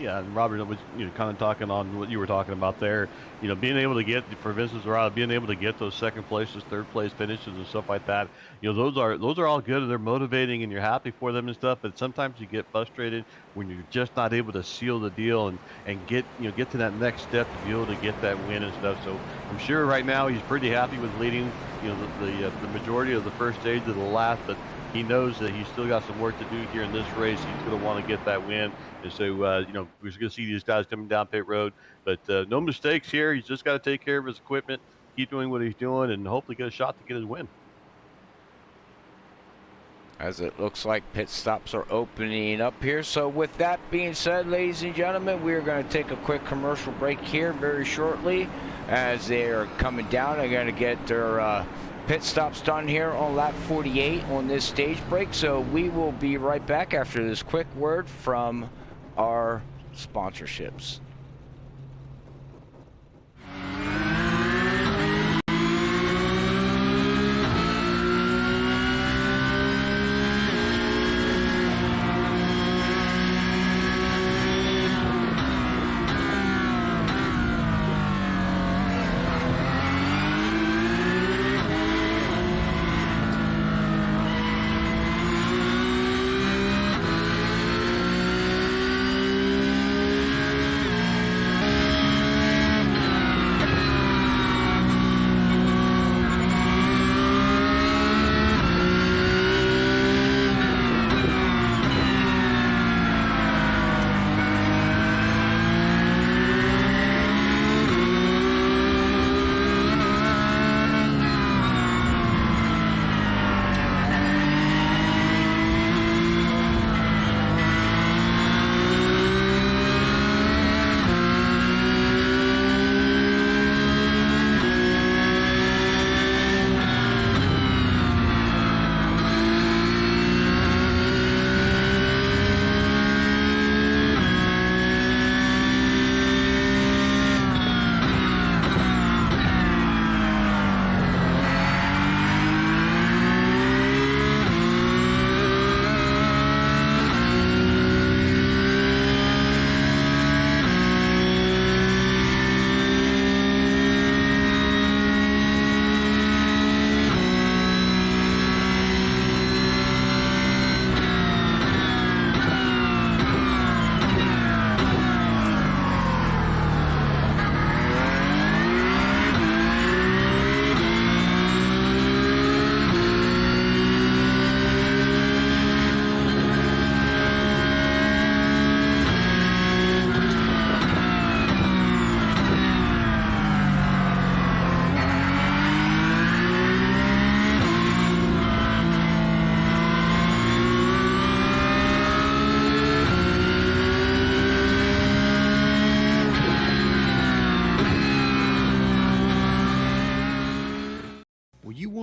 Yeah, and Robert was kind of talking on what you were talking about there. Being able to get, for Vincent Zarada, being able to get those 2nd places, 3rd place finishes and stuff like that. Those are all good. They're motivating and you're happy for them and stuff. But sometimes you get frustrated when you're just not able to seal the deal and get to that next step to be able to get that win and stuff. So I'm sure right now he's pretty happy with leading the majority of the first stage of the lap, but he knows that he's still got some work to do here in this race. He's going to want to get that win. And so, we're going to see these guys coming down pit road. But no mistakes here. He's just got to take care of his equipment, keep doing what he's doing, and hopefully get a shot to get his win. As it looks like pit stops are opening up here. So with that being said, ladies and gentlemen, we're going to take a quick commercial break here very shortly. As they are coming down, they're going to get their pit stops done here on lap 48 on this stage break. So we will be right back after this quick word from our sponsorships.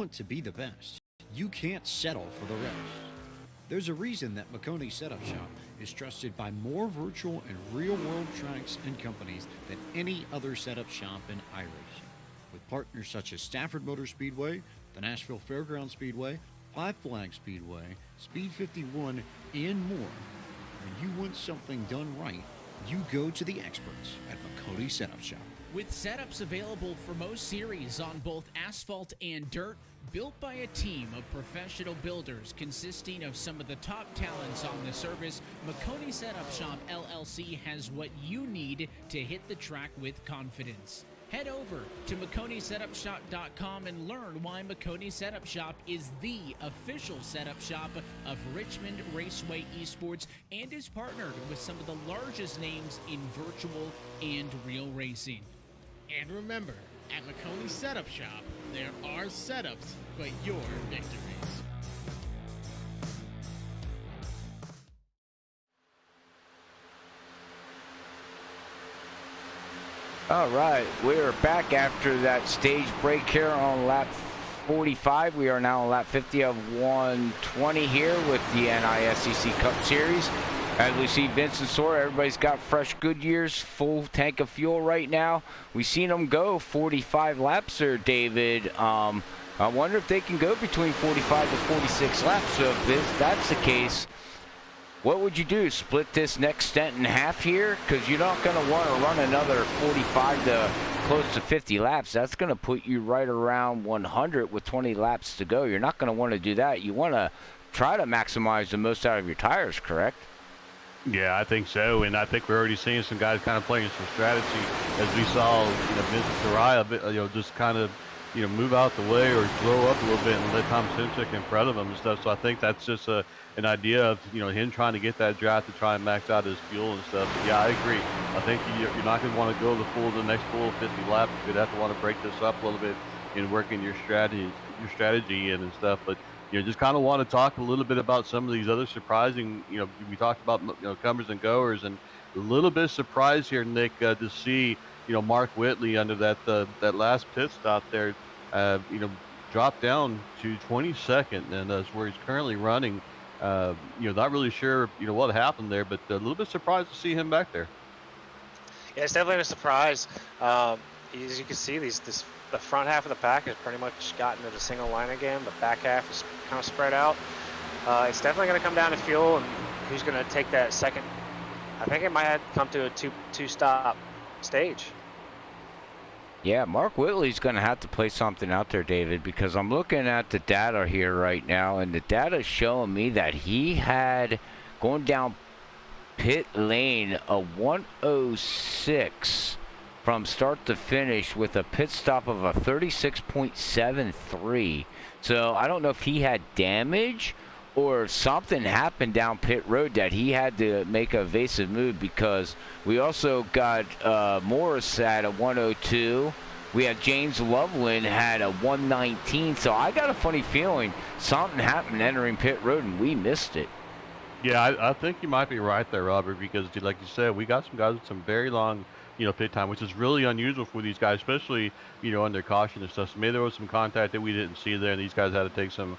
want to be the best, you can't settle for the rest. There's a reason that Makoni Setup Shop is trusted by more virtual and real-world tracks and companies than any other setup shop in iRacing. With partners such as Stafford Motor Speedway, the Nashville Fairgrounds Speedway, Five Flag Speedway, Speed 51, and more. When you want something done right, you go to the experts at Makoni Setup Shop. With setups available for most series on both asphalt and dirt, built by a team of professional builders consisting of some of the top talents on the service, Makoni Setup Shop LLC has what you need to hit the track with confidence. Head over to MakoniSetupShop.com and learn why Makoni Setup Shop is the official setup shop of Richmond Raceway Esports and is partnered with some of the largest names in virtual and real racing. And remember, at Makoni Setup Shop, there are setups, but your victories. All right, we're back after that stage break here on lap 45. We are now on lap 50 of 120 here with the NAISCC Cup Series. As we see Vincent Sora, everybody's got fresh Goodyears, full tank of fuel right now. We've seen them go 45 laps there, David. I wonder if they can go between 45 to 46 laps. So if that's the case, what would you do? Split this next stint in half here? Because you're not going to want to run another 45 to close to 50 laps. That's going to put you right around 100 with 20 laps to go. You're not going to want to do that. You want to try to maximize the most out of your tires, correct? Yeah, I think so, and I think we're already seeing some guys kind of playing some strategy, as we saw, Vincent Soraya, just kind of, move out the way or throw up a little bit and let Tom Simchik in front of him and stuff. So I think that's just an idea of, him trying to get that draft to try and max out his fuel and stuff. But yeah, I agree. I think you're not going to want to go the next full 50 laps. You're going to have to want to break this up a little bit in working your strategy in and stuff. But just kind of want to talk a little bit about some of these other surprising, we talked about, comers and goers, and a little bit surprised here, Nick, to see, Mark Whitley under that last pit stop there, drop down to 22nd, and that's where he's currently running. Not really sure, what happened there, but a little bit surprised to see him back there. Yeah, it's definitely a surprise. As you can see, the front half of the pack has pretty much gotten to the single line again. The back half is kind of spread out. It's definitely going to come down to fuel and who's going to take that second. I think it might have come to a two-stop stage. Yeah, Mark Whitley's going to have to play something out there, David, because I'm looking at the data here right now, and the data is showing me that he had, going down pit lane, a 106 from start to finish with a pit stop of a 36.73. So I don't know if he had damage or something happened down pit road that he had to make a evasive move, because we also got Morris at a 102. We had James Loveland had a 119. So I got a funny feeling something happened entering pit road and we missed it. Yeah, I think you might be right there, Robert, because like you said, we got some guys with some very long pit time, which is really unusual for these guys, especially, under caution and stuff. So maybe there was some contact that we didn't see there, and these guys had to take some,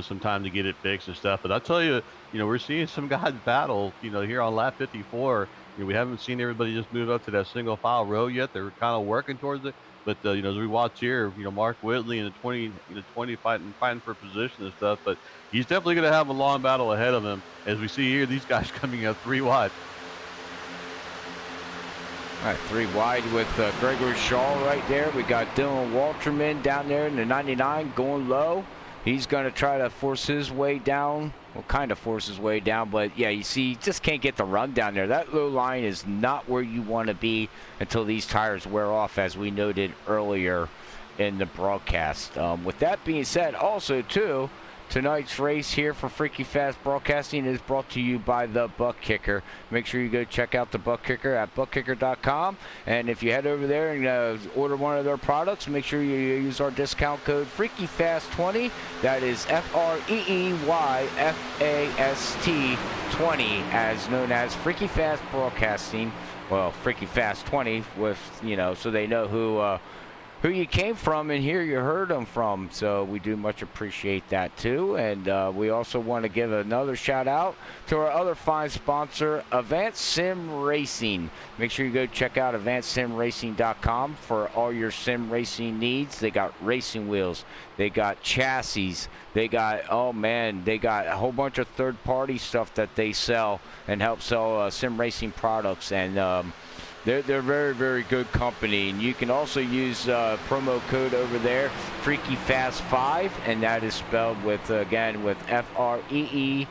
some time to get it fixed and stuff. But I tell you, we're seeing some guys battle, here on lap 54. We haven't seen everybody just move up to that single file row yet. They're kind of working towards it. But, as we watch here, Mark Whitley in the 20 fighting for position and stuff. But he's definitely going to have a long battle ahead of him. As we see here, these guys coming up 3 wide. All right, 3 wide with Gregory Shaw right there. We got Dylan Walterman down there in the 99 going low. He's going to try to force his way down. Well, kind of force his way down, but yeah, you see, just can't get the run down there. That low line is not where you want to be until these tires wear off, as we noted earlier in the broadcast. With that being said, also, too, tonight's race here for Freaky Fast Broadcasting is brought to you by the ButtKicker. Make sure you go check out the ButtKicker at ButtKicker.com. And if you head over there and order one of their products, make sure you use our discount code FreakyFast20. That is FREEYFAST20, as known as Freaky Fast Broadcasting. Well, Freaky Fast 20 with, so they know who you came from and here you heard them from. So we do much appreciate that too. And we also want to give another shout out to our other fine sponsor, Advanced Sim Racing. Make sure you go check out advancedsimracing.com for all your sim racing needs. They got racing wheels, they got chassis, they got, oh man, they got a whole bunch of third-party stuff that they sell and help sell sim racing products. And they're very, very good company. And you can also use promo code over there, FreakyFast5, and that is spelled with, again, with F-R-E-E-Y,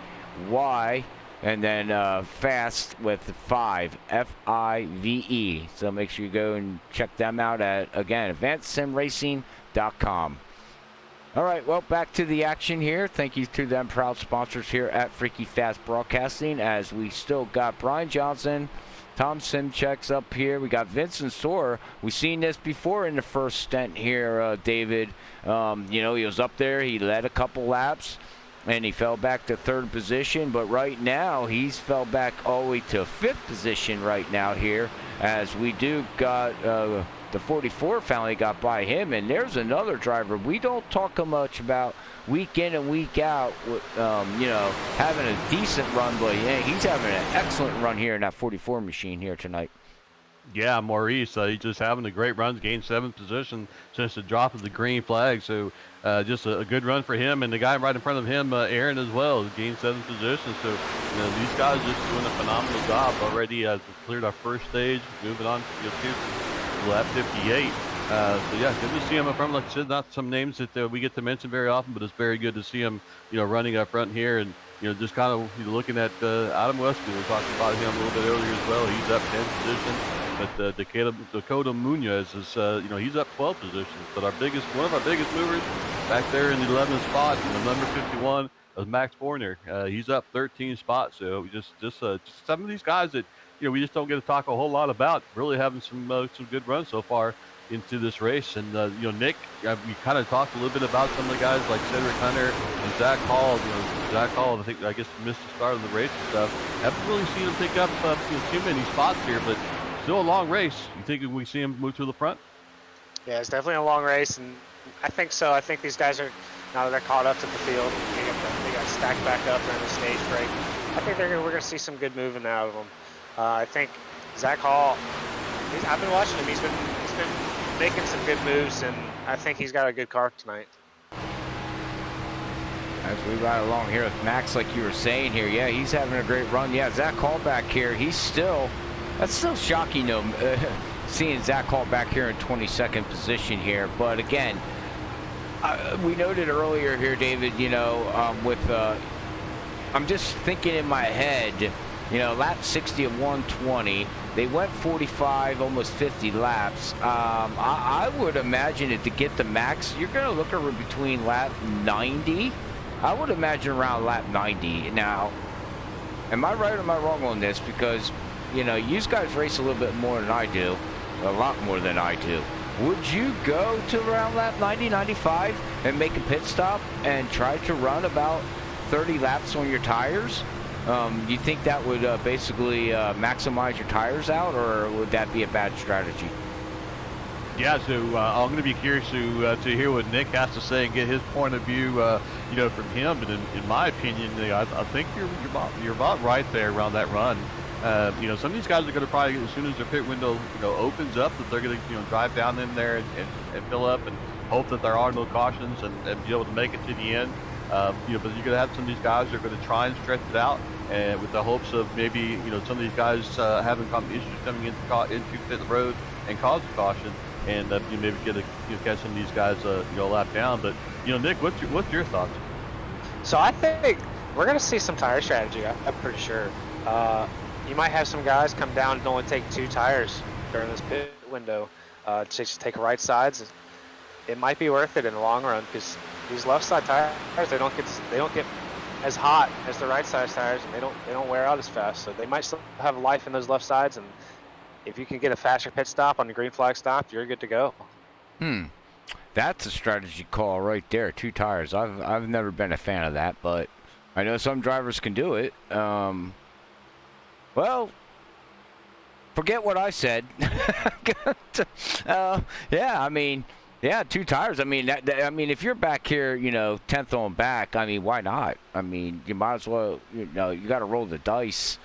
and then fast with 5, F-I-V-E. So make sure you go and check them out at, again, advancedsimracing.com. All right, well, back to the action here. Thank you to them proud sponsors here at Freaky Fast Broadcasting, as we still got Brian Johnson, Tom Simchek's up here. We got Vincent Soar. We've seen this before in the first stint here, David. You know, he was up there. He led a couple laps, and he fell back to third position. But right now, he's fell back all the way to fifth position right now here, as we do got the 44 finally got by him. And there's another driver we don't talk much about week in and week out, you know, having a decent run, but yeah, he's having an excellent run here in that 44 machine here tonight. Yeah, Maurice, he's just having a great run, gained 7th position since the drop of the green flag. So just a good run for him, and the guy right in front of him, Aaron, as well, gained 7th position. So you know, these guys just doing a phenomenal job already. Cleared our first stage, moving on to lap 58. So yeah, good to see him up front. Like I said, not some names that we get to mention very often, but it's very good to see him, you know, running up front here. And you know, just kind of looking at Adam Westby. We were talking about him a little bit earlier as well. He's up 10th position, but Dakota Munoz is, you know, he's up 12 positions. But one of our biggest movers back there in the 11th spot, number 51, is Max Forner. He's up 13 spots. So just some of these guys that, you know, we just don't get to talk a whole lot about, really having some good runs so far into this race. And you know, Nick, we kind of talked a little bit about some of the guys like Cedric Hunter and Zach Hall. You know, Zach Hall, I guess missed the start of the race and stuff. Haven't really seen him pick up you know, too many spots here, but still a long race. You think we see him move to the front? Yeah, it's definitely a long race, and I think so. I think these guys are, now that they're caught up to the field, they got stacked back up during the stage break. I think we're going to see some good moving out of them. I think Zach Hall, I've been watching him. He's been making some good moves, and I think he's got a good car tonight. As we ride along here with Max, like you were saying here, yeah, he's having a great run. Yeah, Zach Hall back here, that's still shocking though, seeing Zach Hall back here in 22nd position here. But again, we noted earlier here, David, you know, I'm just thinking in my head, you know, lap 60 of 120, they went 45, almost 50 laps. I would imagine it to get the max, you're going to look over between lap 90. I would imagine around lap 90. Now, am I right or am I wrong on this? Because, you know, you guys race a little bit more than I do, a lot more than I do. Would you go to around lap 90, 95 and make a pit stop and try to run about 30 laps on your tires? You think that would basically maximize your tires out, or would that be a bad strategy? Yeah, so I'm going to be curious to hear what Nick has to say and get his point of view, you know, from him. But in my opinion, you know, I think you're about right there around that run. You know, some of these guys are going to probably, as soon as their pit window, you know, opens up, that they're going to, you know, drive down in there and fill up and hope that there are no cautions and be able to make it to the end. You know, but you're going to have some of these guys that are going to try and stretch it out, and with the hopes of maybe, you know, some of these guys having issues coming into pit road and cause a caution, and you maybe catch some of these guys you know, lap down. But you know, Nick, what's your thoughts? So I think we're going to see some tire strategy. I'm pretty sure. You might have some guys come down and only take 2 tires during this pit window to just take right sides. It might be worth it in the long run, because these left side tires, they don't get as hot as the right side tires, and they don't wear out as fast. So they might still have life in those left sides, and if you can get a faster pit stop on the green flag stop, you're good to go. That's a strategy call right there. 2 tires. I've never been a fan of that, but I know some drivers can do it. Well, forget what I said. Yeah, I mean, yeah, 2 tires. I mean, I mean, if you're back here, 10th on back, I mean, why not? I mean, you might as well, you got to roll the dice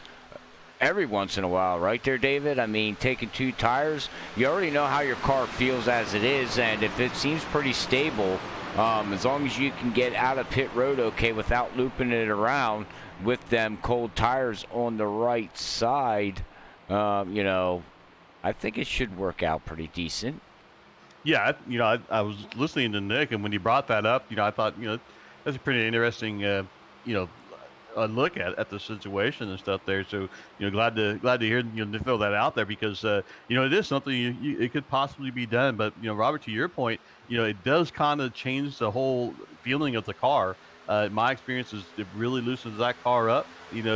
every once in a while, right there, David? I mean, taking 2 tires, you already know how your car feels as it is, and if it seems pretty stable, as long as you can get out of pit road okay without looping it around with them cold tires on the right side, I think it should work out pretty decent. Yeah, I was listening to Nick, and when he brought that up, I thought, that's a pretty interesting, a look at the situation and stuff there. So, glad to hear, to throw that out there because, it is something it could possibly be done. But, Robert, to your point, it does kind of change the whole feeling of the car. My experience is it really loosens that car up,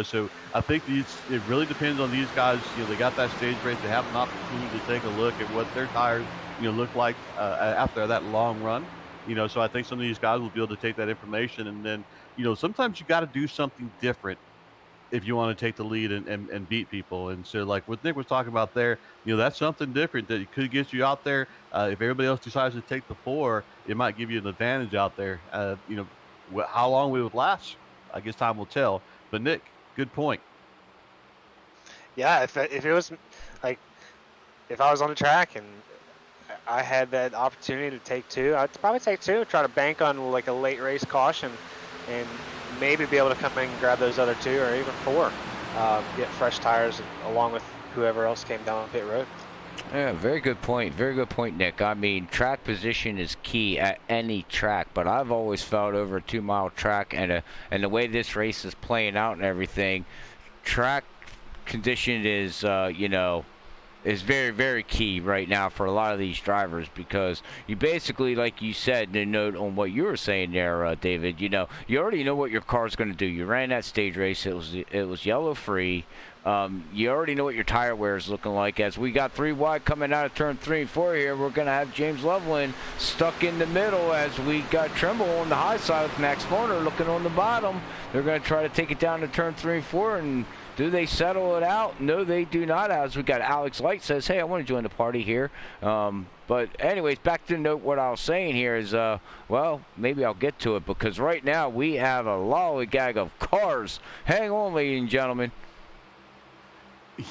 so I think it really depends on these guys. They got that stage race. They have an opportunity to take a look at what their tires, look like after that long run. So I think some of these guys will be able to take that information and then, sometimes you got to do something different if you want to take the lead and beat people. And so like what Nick was talking about there, that's something different that could get you out there. If everybody else decides to take the 4, it might give you an advantage out there. How long we would last, I guess time will tell. But Nick, good point. Yeah, if it was like, if I was on the track and I had that opportunity to take 2, I'd probably take 2, try to bank on like a late race caution and maybe be able to come in and grab those other 2 or even 4, get fresh tires along with whoever else came down pit road. Yeah, very good point. Very good point, Nick. I mean, track position is key at any track, but I've always felt over a 2-mile track and the way this race is playing out and everything, track condition is, is very, very key right now for a lot of these drivers because you basically, like you said, to note on what you were saying there, David, you already know what your car's going to do. You ran that stage race. It was yellow free. You already know what your tire wear is looking like. As we got 3 wide coming out of turn 3 and 4 here, we're going to have James Loveland stuck in the middle as we got Trimble on the high side with Max Horner looking on the bottom. They're going to try to take it down to turn 3 and 4, and do they settle it out? No, they do not. As we got Alex Light says, hey, I want to join the party here. But anyways, back to note what I was saying here is, well, maybe I'll get to it because right now we have a lollygag of cars. Hang on, ladies and gentlemen.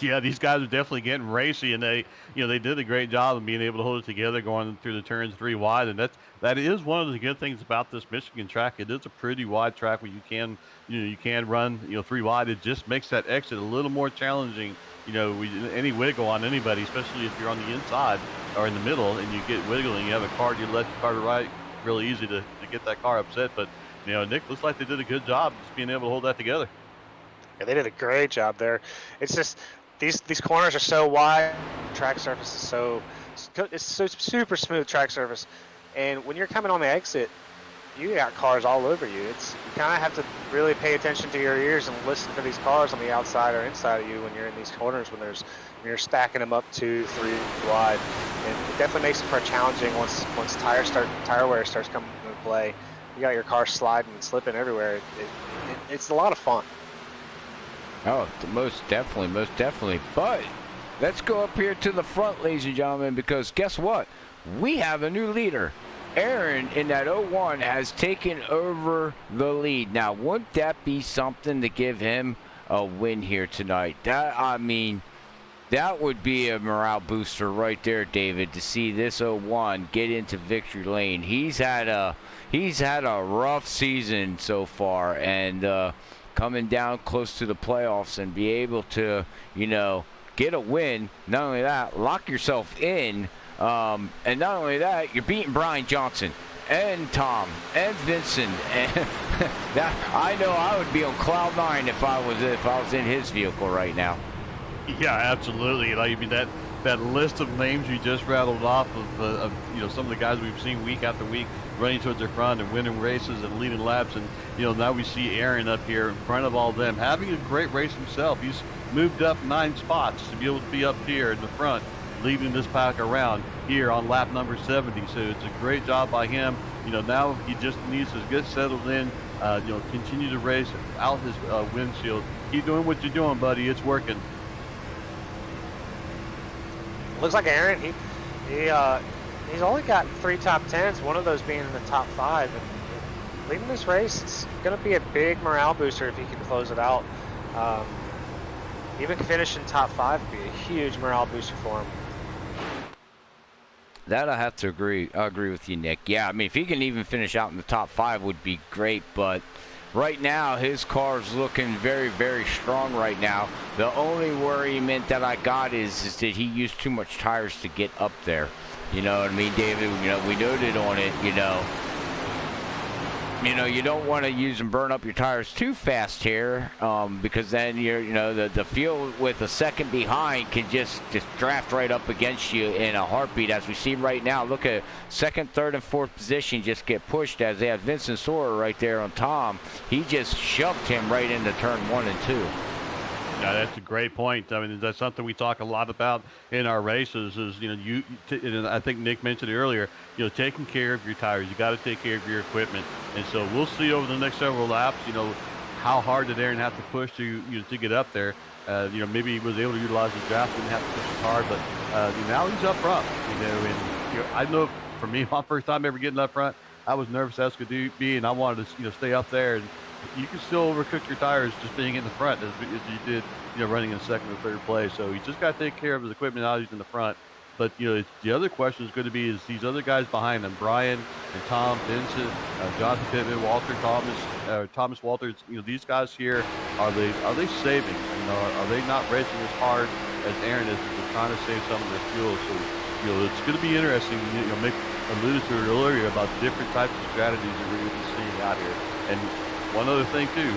Yeah, these guys are definitely getting racy, and they did a great job of being able to hold it together going through the turns 3 wide, and that is one of the good things about this Michigan track. It is a pretty wide track where you can run 3 wide. It just makes that exit a little more challenging. Any wiggle on anybody, especially if you're on the inside or in the middle, and you get wiggling, you have a car to your left, car to right, really easy to get that car upset. But Nick, looks like they did a good job just being able to hold that together. Yeah, they did a great job there. It's just these corners are so wide. Track surface is it's so super smooth track surface, and when you're coming on the exit, you got cars all over you. You kind of have to really pay attention to your ears and listen for these cars on the outside or inside of you when you're in these corners when you're stacking them up 2, 3 wide, and it definitely makes it for challenging once tire wear starts coming into play. You got your car sliding and slipping everywhere. It's a lot of fun. Oh, most definitely. But let's go up here to the front, ladies and gentlemen, because guess what? We have a new leader. Aaron in that 01 has taken over the lead. Now, wouldn't that be something to give him a win here tonight? That would be a morale booster right there, David, to see this 01 get into victory lane. He's had a rough season so far, and coming down close to the playoffs and be able to, get a win. Not only that, lock yourself in. And not only that, you're beating Brian Johnson and Tom and Vincent. And I know I would be on cloud 9 if I was in his vehicle right now. Yeah, absolutely. That list of names you just rattled off of some of the guys we've seen week after week running towards the front and winning races and leading laps, and now we see Aaron up here in front of all of them having a great race himself. He's moved up 9 spots to be able to be up here in the front, leading this pack around here on lap number 70. So it's a great job by him. Now he just needs to get settled in, continue to race out his windshield. Keep doing what you're doing, buddy. It's working. looks like Aaron, he's only got 3 top 10s, one of those being in the top 5. And leading this race, it's going to be a big morale booster if he can close it out. Even finishing top 5 would be a huge morale booster for him. That I have to agree. I agree with you, Nick. Yeah, I mean, if he can even finish out in the top 5 would be great, but right now his car's looking very, very strong right now. The only worriment that I got is that he used too much tires to get up there. You know what I mean, David? You know, we noted on it, you know, you don't want to use and burn up your tires too fast here, because then the field with a second behind can just draft right up against you in a heartbeat, as we see right now. Look at second, third, and fourth position just get pushed as they have Vincent Sorer right there on Tom. He just shoved him right into turn 1 and 2. Yeah, that's a great point. I mean, that's something we talk a lot about in our races. Is and I think Nick mentioned it earlier. Taking care of your tires. You got to take care of your equipment. And so we'll see over the next several laps. How hard did Aaron have to push to get up there? Maybe he was able to utilize his draft, didn't have to push as hard, but now he's up front. And I know for me, my first time ever getting up front, I was nervous as could be, and I wanted to stay up there. And you can still overcook your tires just being in the front as you did, running in second or third place. So you just got to take care of his equipment now he's in the front. But, the other question is going to be is these other guys behind him, Brian and Tom, Vincent, Jonathan Pittman, Walter Thomas, Thomas Walters, these guys here, are they saving? Are they not racing as hard as Aaron is? They're trying to save some of their fuel. So, it's going to be interesting. Mick alluded to it earlier about different types of strategies that we're going to be seeing out here. And one other thing, too,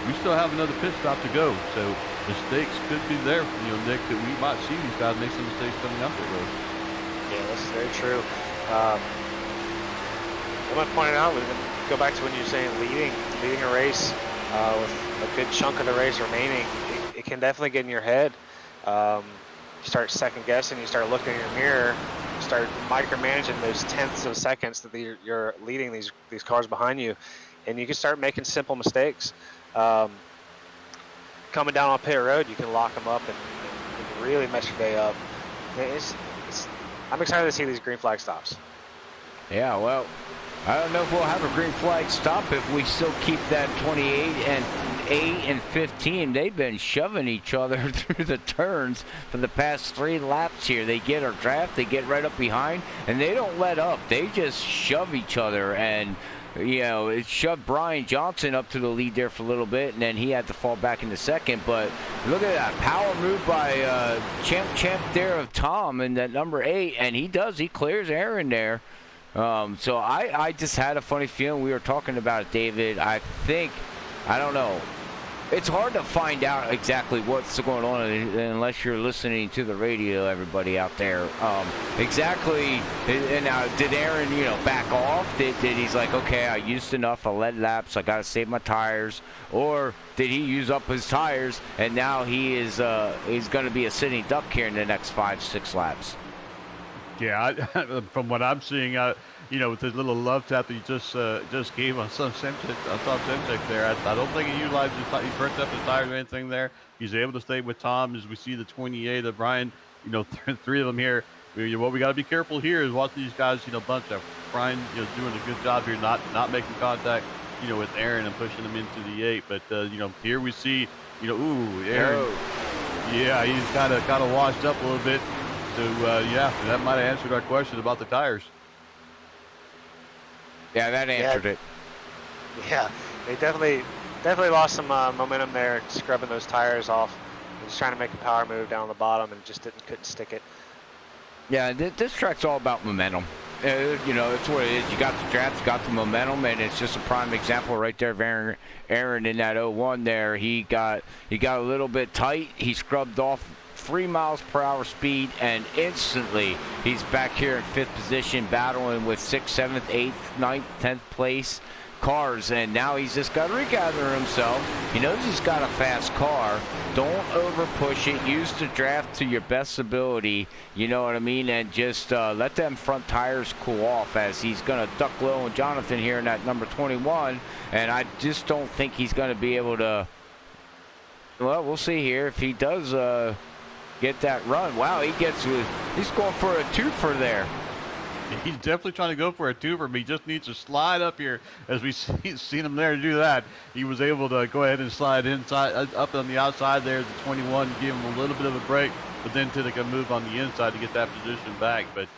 we still have another pit stop to go. So mistakes could be there, Nick, that we might see these guys make some mistakes coming up the road. Yeah, that's very true. I want to point it out, we can go back to when you were saying leading a race with a good chunk of the race remaining. It can definitely get in your head. You start second guessing, you start looking in your mirror, you start micromanaging those tenths of seconds that you're leading these cars behind you, and you can start making simple mistakes. Coming down on pit road, you can lock them up and really mess your day up. I'm excited to see these green flag stops. Yeah, well, I don't know if we'll have a green flag stop if we still keep that 28 and 8 and 15. They've been shoving each other through the turns for the past 3 laps here. They get a draft, they get right up behind, and they don't let up. They just shove each other, and it shoved Brian Johnson up to the lead there for a little bit, and then he had to fall back into second. But look at that power move by champ there of Tom in that number 8, and he clears Aaron there. So I just had a funny feeling. We were talking about it, David. I don't know. It's hard to find out exactly what's going on unless you're listening to the radio, everybody out there. Exactly. And now, did Aaron, back off? Did he's like, okay, I used enough. I led laps. I got to save my tires. Or did he use up his tires and now he's going to be a sitting duck here in the next 5-6 laps? Yeah, from what I'm seeing, with his little love tap that he just gave on Tom Semchik there, I don't think he utilized he burnt up his tires or anything there. He's able to stay with Tom as we see the 28 of Brian. 3 of them here. What we got to be careful here is watch these guys, bunch up. Brian, doing a good job here, not making contact, with Aaron and pushing him into the 8. But here we see, Aaron. Yeah, he's kind of washed up a little bit. So, that might have answered our question about the tires. Yeah, that answered it. Yeah, they definitely lost some momentum there, scrubbing those tires off. Just trying to make a power move down the bottom and just couldn't stick it. Yeah, this track's all about momentum. It's what it is. You got the draft, you got the momentum, and it's just a prime example right there of Aaron in that 01 there. He got a little bit tight. He scrubbed off 3 miles per hour speed, and instantly he's back here in 5th position battling with 6th, 7th, 8th, 9th, 10th place cars, and now he's just got to regather himself. He knows he's got a fast car. Don't over push it. Use the draft to your best ability, you know what I mean, and just let them front tires cool off as he's going to duck low on Jonathan here in that number 21, and I just don't think he's going to be able to, well, we'll see here if he does get that run. Wow, he's going for a twofer there. He's definitely trying to go for a twofer, but he just needs to slide up here. As we've seen him there to do that, he was able to go ahead and slide inside, up on the outside there, the 21, give him a little bit of a break, but then take a move on the inside to get that position back. But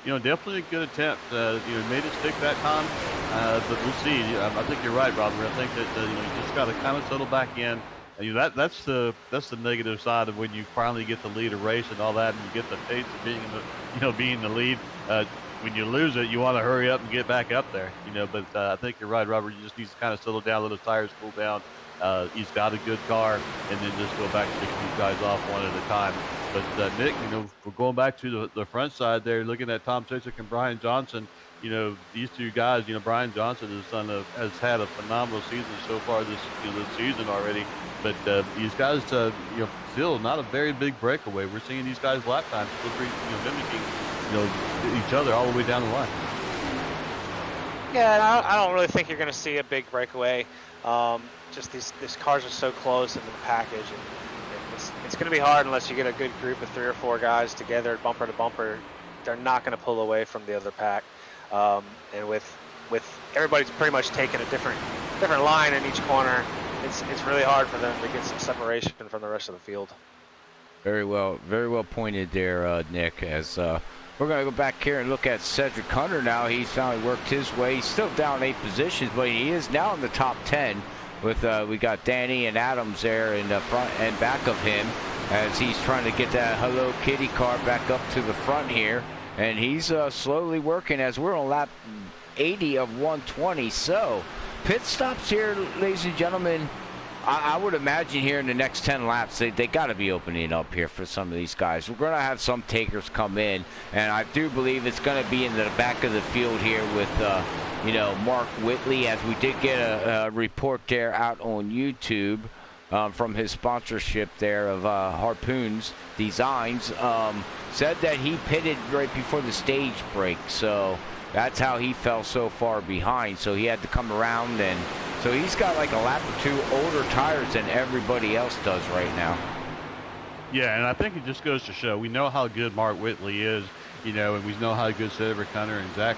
definitely a good attempt. Made it stick that time, but we'll see. I think you're right, Robert. I think that you just got to kind of settle back in. And, that's the negative side of when you finally get the lead of race and all that, and you get the taste of being the lead. When you lose it, you want to hurry up and get back up there, But I think you're right, Robert. You just need to kind of settle down, let his tires cool down. He's got a good car, and then just go back and pick these guys off one at a time. But Nick, we're going back to the front side there, looking at Tom Cziczek and Brian Johnson. These two guys. Brian Johnson has had a phenomenal season so far this season already. But these guys, still not a very big breakaway. We're seeing these guys lap times still pretty, mimicking each other all the way down the line. Yeah, and I don't really think you're going to see a big breakaway. Just these cars are so close in the package, and it's going to be hard unless you get a good group of 3 or 4 guys together, bumper to bumper. They're not going to pull away from the other pack. And with everybody's pretty much taking a different line in each corner, it's really hard for them to get some separation from the rest of the field. Very well pointed there, Nick. As we're going to go back here and look at Cedric Hunter now. He's finally worked his way. He's still down 8 positions, but he is now in the top 10. With we got Danny and Adams there in the front and back of him, as he's trying to get that Hello Kitty car back up to the front here, and he's slowly working as we're on lap 80 of 120. So pit stops here, ladies and gentlemen. I would imagine here in the next 10 laps, they got to be opening up here for some of these guys. We're going to have some takers come in, and I do believe it's going to be in the back of the field here with, Mark Whitley, as we did get a report there out on YouTube from his sponsorship there of Harpoons Designs. Said that he pitted right before the stage break, so that's how he fell so far behind. So he had to come around, and so he's got like a lap or 2 older tires than everybody else does right now. Yeah, and I think it just goes to show we know how good Mark Whitley is, and we know how good Cedric Hunter and Zach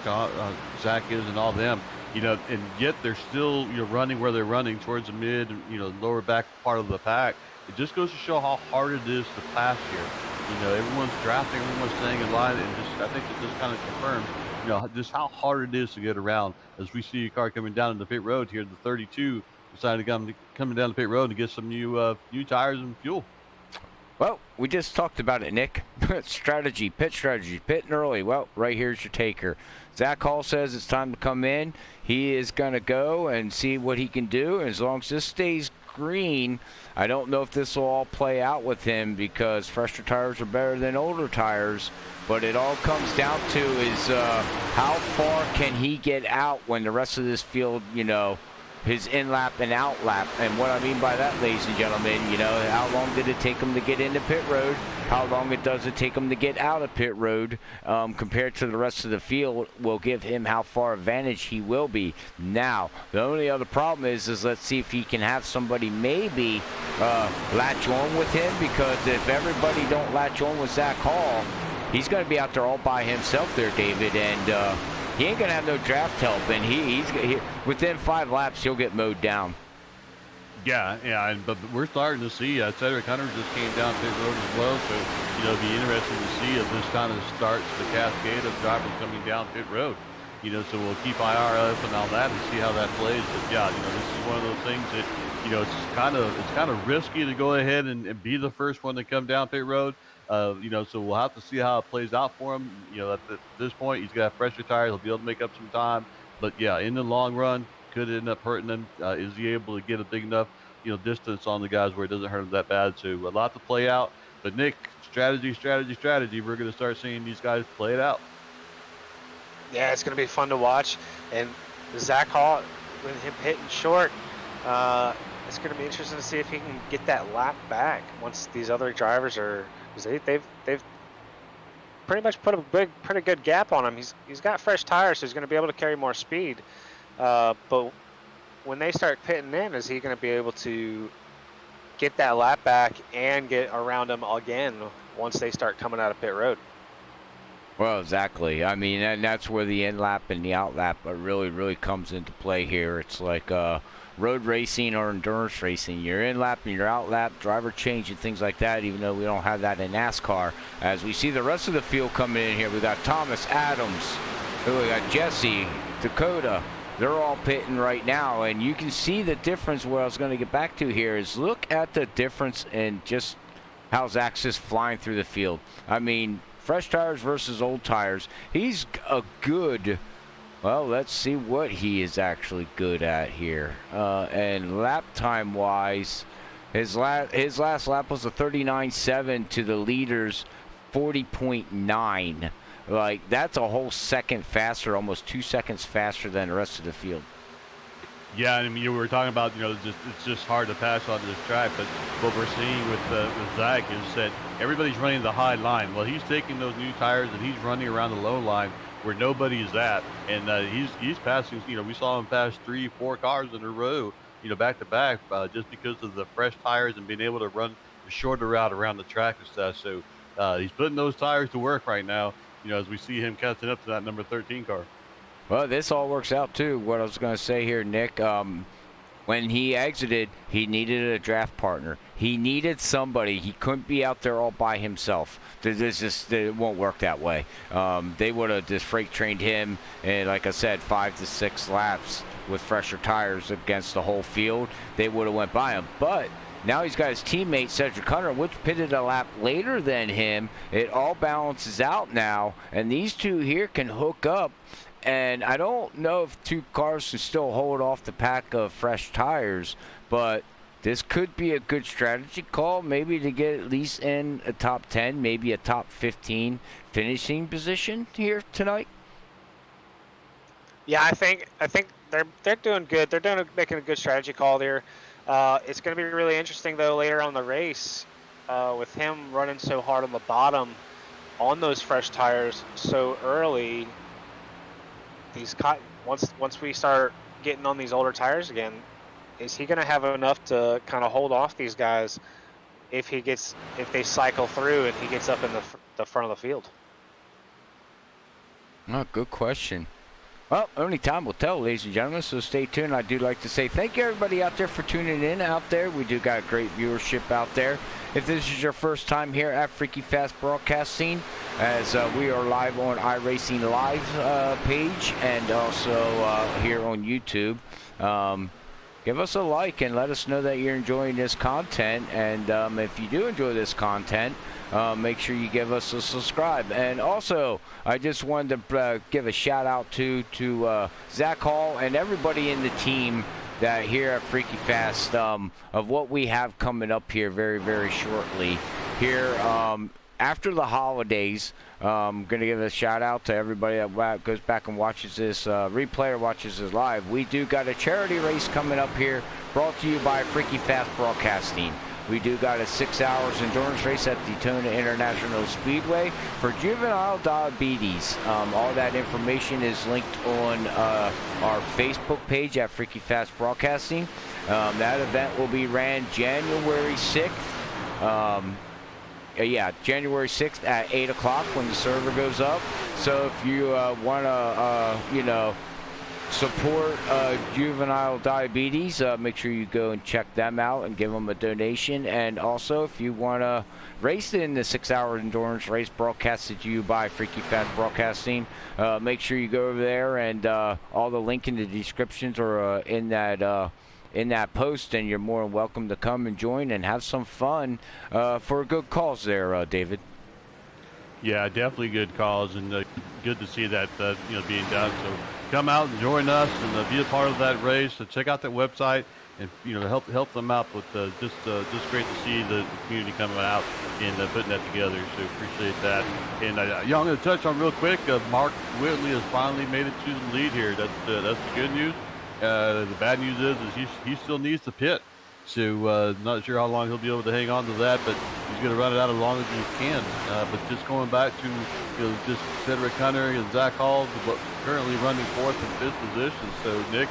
is, and all them, and yet they're still running where they're running towards the mid, lower back part of the pack. It just goes to show how hard it is to pass here. Everyone's drafting, everyone's staying in line, and I think it just kind of confirms just how hard it is to get around. As we see a car coming down the pit road here, the 32 decided to coming down the pit road to get some new tires and fuel. Well, we just talked about it, Nick. Pit strategy, pitting early. Well, right here's your taker. Zach Hall says it's time to come in. He is going to go and see what he can do. And as long as this stays green, I don't know if this will all play out with him, because fresher tires are better than older tires. But it all comes down to is how far can he get out when the rest of this field, his in-lap and out-lap. And what I mean by that, ladies and gentlemen, how long did it take him to get into pit road? How long does it take him to get out of pit road compared to the rest of the field will give him how far advantage he will be. Now, the only other problem is let's see if he can have somebody maybe latch on with him, because if everybody don't latch on with Zach Hall, he's going to be out there all by himself there, David, and he ain't going to have no draft help, and he within 5 laps, he'll get mowed down. Yeah, but we're starting to see Cedric Hunter just came down pit road as well, so it'll be interesting to see if this kind of starts the cascade of drivers coming down pit road. So we'll keep IR up and all that and see how that plays. But yeah, this is one of those things that it's kind of risky to go ahead and be the first one to come down pit road. So we'll have to see how it plays out for him. At this point, he's got fresher tires. He'll be able to make up some time. But yeah, in the long run, could end up hurting him. Is he able to get a big enough, distance on the guys where it doesn't hurt him that bad? So a lot to play out. But Nick, strategy. We're going to start seeing these guys play it out. Yeah, it's going to be fun to watch. And Zach Hall, with him hitting short, it's going to be interesting to see if he can get that lap back once these other drivers are. They've pretty much put a pretty good gap on him. He's got fresh tires, so he's going to be able to carry more speed. But when they start pitting in, is he going to be able to get that lap back and get around him again once they start coming out of pit road. Well, exactly. I mean, and that's where the in lap and the out lap really comes into play here. It's like road racing or endurance racing. You're in lap and you're out lap, driver change and things like that, even though we don't have that in NASCAR. As we see the rest of the field coming in here, we got Thomas, Adams, we got Jesse, Dakota. They're all pitting right now, and you can see the difference. Where I was going to get back to here is look at the difference in just how Zach's just flying through the field. I mean, fresh tires versus old tires. He's a good, well, let's see what he is actually good at here. And lap time wise, his last lap was a 39.7 to the leader's 40.9. Like, that's a whole second faster, almost 2 seconds faster than the rest of the field. Yeah, I mean, you were talking about, it's just hard to pass on this track, but what we're seeing with Zach is that everybody's running the high line. Well, he's taking those new tires and he's running around the low line where nobody is at, and he's passing. We saw him pass 3-4 cars in a row, back to back, just because of the fresh tires and being able to run a shorter route around the track and stuff. So he's putting those tires to work right now. As we see him catching up to that number 13 car. Well, this all works out too. What I was going to say here, Nick, when he exited, he needed a draft partner. He needed somebody. He couldn't be out there all by himself. It won't work that way. They would have just freight trained him, and like I said, 5 to 6 laps with fresher tires against the whole field. They would have went by him, but now he's got his teammate Cedric Hunter, which pitted a lap later than him. It all balances out now, and these two here can hook up. And I don't know if 2 cars can still hold off the pack of fresh tires, but this could be a good strategy call, maybe to get at least in a top 10, maybe a top 15 finishing position here tonight. Yeah, I think they're doing good. They're making a good strategy call there. It's going to be really interesting though later on the race with him running so hard on the bottom on those fresh tires so early. Once we start getting on these older tires again, is he going to have enough to kind of hold off these guys if they cycle through and he gets up in the front of the field? Oh, good question. Well, only time will tell, ladies and gentlemen, so stay tuned. I do like to say thank you, everybody out there, for tuning in out there. We do got great viewership out there. If this is your first time here at Freaky Fast Broadcasting, as we are live on iRacing Live page and also here on YouTube, give us a like and let us know that you're enjoying this content. And if you do enjoy this content, make sure you give us a subscribe. And also, I just wanted to give a shout out to Zach Hall and everybody in the team that here at Freaky Fast of what we have coming up here very shortly. Here after the holidays, I'm going to give a shout out to everybody that goes back and watches this replay or watches this live. We do got a charity race coming up here brought to you by Freaky Fast Broadcasting. We do got a 6 hours endurance race at Daytona International Speedway for juvenile diabetes. All that information is linked on our Facebook page at Freaky Fast Broadcasting. That event will be ran January 6th. January 6th at 8 o'clock when the server goes up. So if you want to, support juvenile diabetes, make sure you go and check them out and give them a donation. And also, if you want to race in the 6 hour endurance race broadcasted to you by Freaky Fast Broadcasting, make sure you go over there, and all the link in the descriptions are in that post, and you're more than welcome to come and join and have some fun for a good cause there, David. Yeah, definitely good cause, and good to see that being done. So come out and join us and be a part of that race. So check out that website and help them out with just great to see the community coming out and putting that together. So appreciate that. And I'm going to touch on real quick. Mark Whitley has finally made it to the lead here. That's the good news. The bad news is he still needs to pit. So not sure how long he'll be able to hang on to that, but he's going to run it out as long as he can. But just going back to just Cedric Hunter and Zach Hall, currently running 4th and 5th position. So Nick,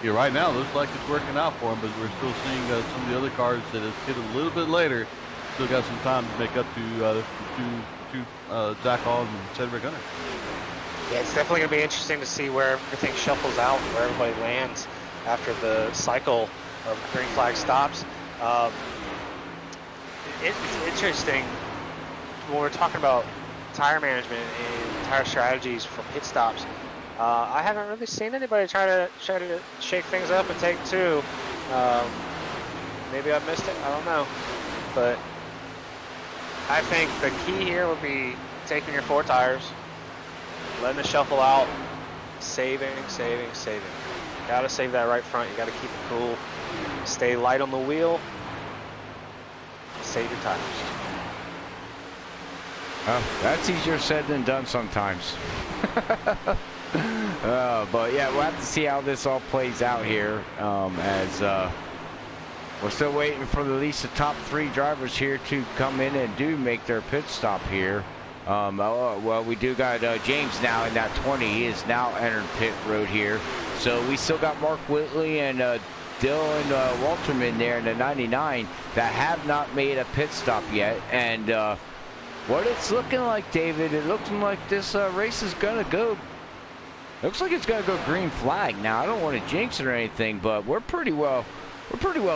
right now looks like it's working out for him, but we're still seeing some of the other cars that have hit a little bit later still got some time to make up to Zach Hall and Cedric Gunner. Yeah, it's definitely going to be interesting to see where everything shuffles out and where everybody lands after the cycle of green flag stops. It's interesting when we're talking about tire management and tire strategies for pit stops. I haven't really seen anybody try to shake things up and take two. Maybe I missed it. I don't know, but I think the key here would be taking your 4 tires, letting it shuffle out, saving. Got to save that right front. You got to keep it cool. Stay light on the wheel. Save your tires. That's easier said than done sometimes. But yeah, we'll have to see how this all plays out here, as we're still waiting for at least the top 3 drivers here to come in and make their pit stop here. Well, we do got James now in that 20. He is now entered pit road here. So we still got Mark Whitley and Dylan Walterman there in the 99 that have not made a pit stop yet. And what it's looking like, David, it looks like this race is going to go. Looks like it's going to go green flag. Now, I don't want to jinx it or anything, but we're pretty well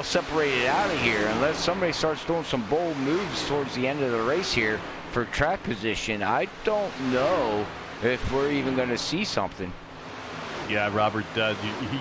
separated out of here unless somebody starts doing some bold moves towards the end of the race here for track position. I don't know if we're even going to see something. Yeah, Robert,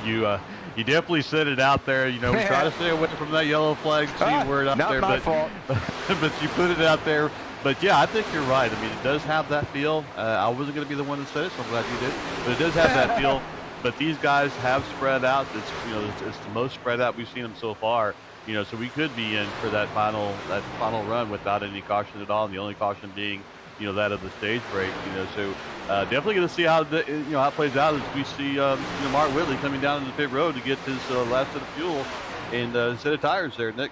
you definitely said it out there. You know, we try to stay away from that yellow flag word out not there, my fault. but you put it out there. But yeah, I think you're right. I mean, it does have that feel. I wasn't going to be the one that said it, so I'm glad you did. But it does have that feel. But these guys have spread out. It's the most spread out we've seen them so far. You know, so we could be in for that final run without any caution at all. And the only caution being, you know, that of the stage break. You know, so definitely going to see how how it plays out as we see Mark Whitley coming down to the pit road to get his last set of fuel and set of tires there, Nick.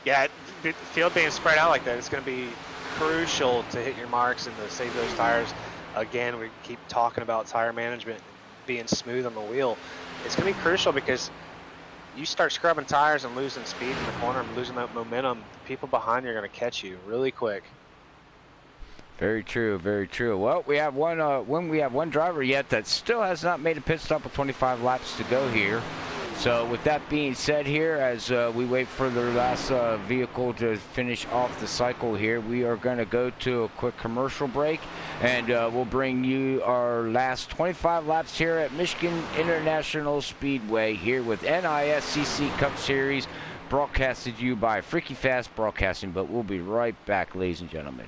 Yeah, the field being spread out like that, it's going to be crucial to hit your marks and to save those tires. Again, we keep talking about tire management, being smooth on the wheel. It's going to be crucial because you start scrubbing tires and losing speed in the corner and losing that momentum, people behind you are going to catch you really quick. Very true, very true. Well, we have one driver yet that still has not made a pit stop with 25 laps to go here. So with that being said here, as we wait for the last vehicle to finish off the cycle here, we are going to go to a quick commercial break, and we'll bring you our last 25 laps here at Michigan International Speedway here with NAISCC Cup Series, broadcasted to you by Freaky Fast Broadcasting. But we'll be right back, ladies and gentlemen.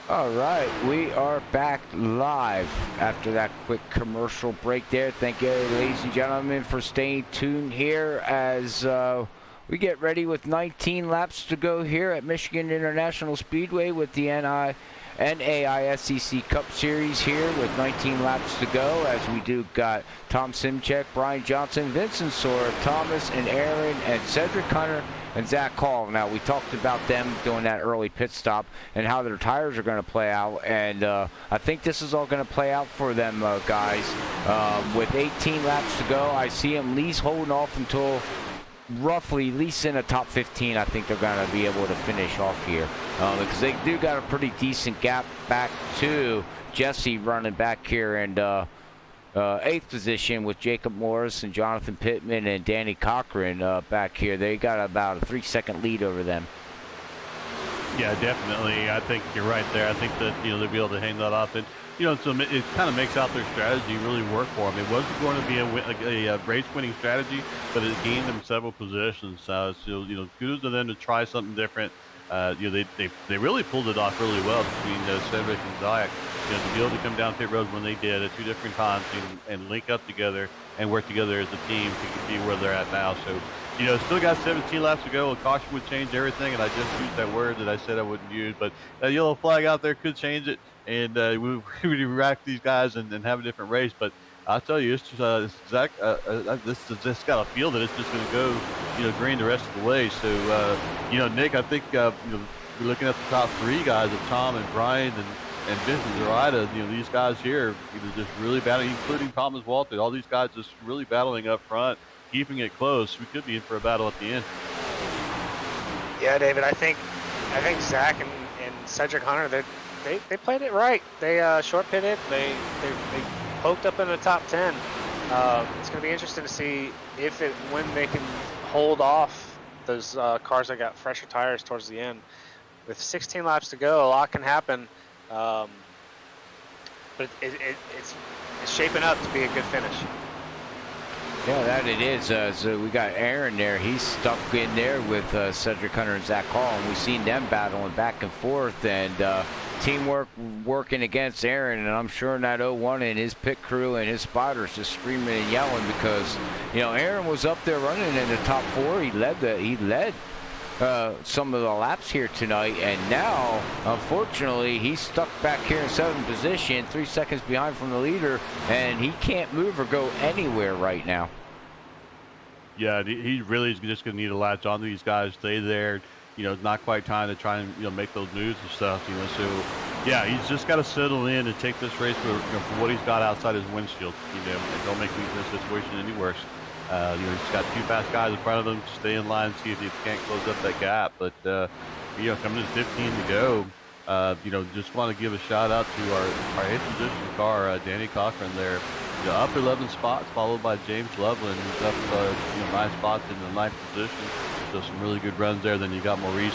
All right, we are back live after that quick commercial break there. Thank you, ladies and gentlemen, for staying tuned here as we get ready with 19 laps to go here at Michigan International Speedway with the NAISCC Cup Series here with 19 laps to go, as we do got Tom Simchek, Brian Johnson, Vincent Sora, Thomas and Aaron and Cedric Hunter and Zach Hall. Now, we talked about them doing that early pit stop and how their tires are going to play out, and I think this is all going to play out for them, guys. With 18 laps to go, I see them at least holding off until roughly, at least in the top 15, I think they're going to be able to finish off here. Because they do got a pretty decent gap back to Jesse running back here, and 8th position with Jacob Morris and Jonathan Pittman and Danny Cochran back here. They got about a 3-second lead over them. Yeah, definitely. I think you're right there. I think that, they'll be able to hang that off. And, so it kind of makes out their strategy really work for them. It wasn't going to be a race-winning strategy, but it gained them several positions. So, kudos to them to try something different. They really pulled it off really well between Cedric and Zach. To be able to come down pit road when they did at 2 different times and link up together and work together as a team to see where they're at now. So, still got 17 laps to go. A caution would change everything, and I just used that word that I said I wouldn't use. But that yellow flag out there could change it, and we would rack these guys and have a different race. But I'll tell you, it's just, Zach, this has just got a feel that it's just going to go, green the rest of the way. So, Nick, I think, we're looking at the top 3 guys of Tom and Brian and Vincent Zoraida. These guys here, just really battling, including Thomas Walton. All these guys just really battling up front, keeping it close. We could be in for a battle at the end. Yeah, David, I think Zach and Cedric Hunter, they played it right. They short pitted. They poked up in the top 10. It's going to be interesting to see when they can hold off those cars that got fresher tires towards the end. With 16 laps to go, a lot can happen. But it's shaping up to be a good finish. Yeah, that it is. So we got Aaron there. He's stuck in there with Cedric Hunter and Zach Hall, and we've seen them battling back and forth, and teamwork working against Aaron. And I'm sure in that 01 and his pit crew and his spotters just screaming and yelling because Aaron was up there running in the top 4. He led some of the laps here tonight, and now unfortunately he's stuck back here in 7th position, 3 seconds behind from the leader, and he can't move or go anywhere right now. Yeah, he really is just going to need to latch on to these guys, stay there. It's not quite time to try and make those moves and stuff. So yeah, he's just got to settle in and take this race for what he's got outside his windshield. And don't make this situation any worse. He's got 2 fast guys in front of him. Stay in line, see if he can't close up that gap. But coming to 15 to go, just want to give a shout out to our 8th position car, Danny Cochran there. Up 11 spots, followed by James Loveland, who's up 9 spots in the 9th position. So some really good runs there. Then you got Maurice,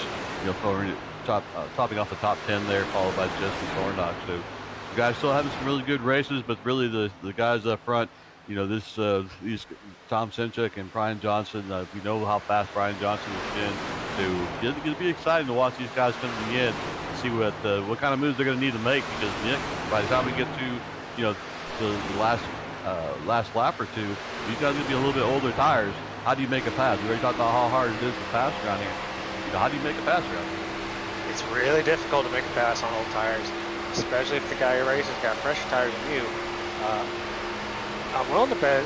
topping off the top 10 there, followed by Justin Thorndock. So the guys still having some really good races, but really the guys up front. These Tom Simchek and Brian Johnson, we know how fast Brian Johnson has been. So it's going to be exciting to watch these guys come to the end and see what kind of moves they're going to need to make, because Nick, by the time we get to the last last lap or two, these guys are going to be a little bit older tires. How do you make a pass? We already talked about how hard it is to pass around here. How do you make a pass around here? It's really difficult to make a pass on old tires, especially if the guy you're racing's got fresher tires than you. I'm willing to bet,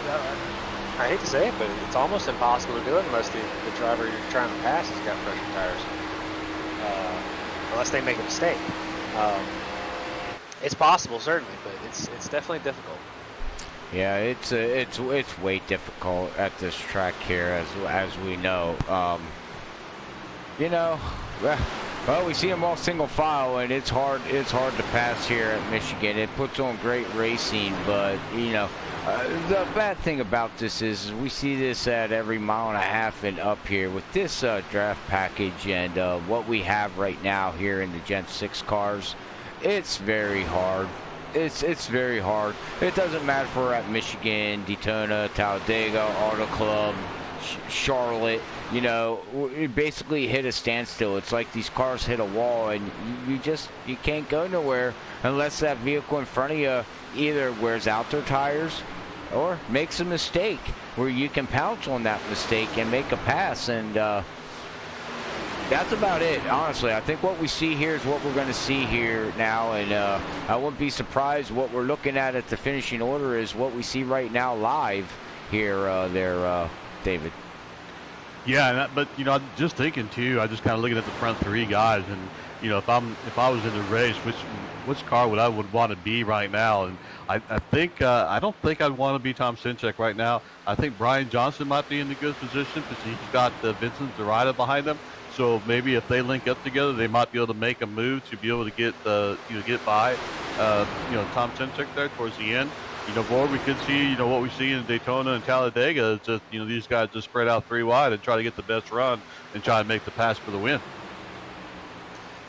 I hate to say it, but it's almost impossible to do it unless the driver you're trying to pass has got fresher tires. Unless they make a mistake. It's possible, certainly, but it's definitely difficult. Yeah, it's way difficult at this track here, as we know. You know, well, we see them all single file, and it's hard to pass here at Michigan. It puts on great racing, but you know, the bad thing about this is we see this at every mile and a half and up here with this draft package and what we have right now here in the Gen 6 cars. It's very hard. It's very hard. It doesn't matter if we're at Michigan, Daytona, Talladega, Auto Club, Charlotte. You know, we basically hit a standstill. It's like these cars hit a wall, and you can't go nowhere unless that vehicle in front of you either wears out their tires or makes a mistake where you can pounce on that mistake and make a pass. And that's about it, honestly. I think what we see here is what we're going to see here now, and I wouldn't be surprised what we're looking at the finishing order is what we see right now live here, David. Yeah, but you know, I'm just thinking too. I just kind of looking at the front three guys, and you know, if I was in the race, which car would I want to be right now? And I think I don't think I'd want to be Tom Sinchek right now. I think Brian Johnson might be in a good position because he's got Vincent Zarida behind him. So maybe if they link up together, they might be able to make a move to be able to get by Tom Sinchek there towards the end. You know, or we could see, you know, what we see in Daytona and Talladega is just, you know, these guys just spread out three wide and try to get the best run and try to make the pass for the win.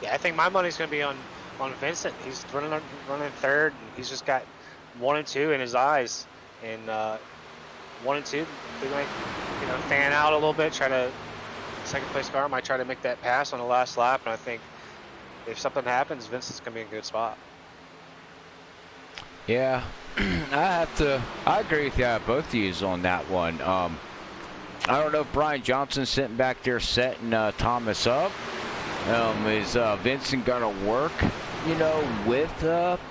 Yeah, I think my money's going to be on Vincent. He's running third, and he's just got 1 and 2 in his eyes. And 1 and 2, they might, you know, fan out a little bit, try to, second place car might try to make that pass on the last lap. And I think if something happens, Vincent's going to be in a good spot. Yeah, I agree with you, both of you on that one. I don't know if Brian Johnson's sitting back there setting Thomas up. Is Vincent going to work, you know, with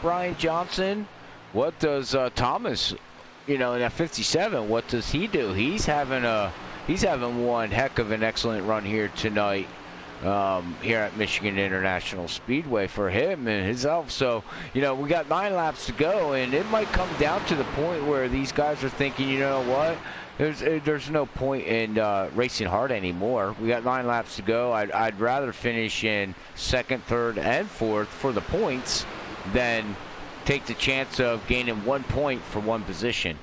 Brian Johnson? What does Thomas, you know, in that 57, what does he do? He's having one heck of an excellent run here tonight. Here at Michigan International Speedway for him and himself. So, you know, we got 9 laps to go, and it might come down to the point where these guys are thinking, you know what, there's no point in racing hard anymore. We got 9 laps to go. I'd rather finish in 2nd, 3rd, and 4th for the points than take the chance of gaining 1 point for one position.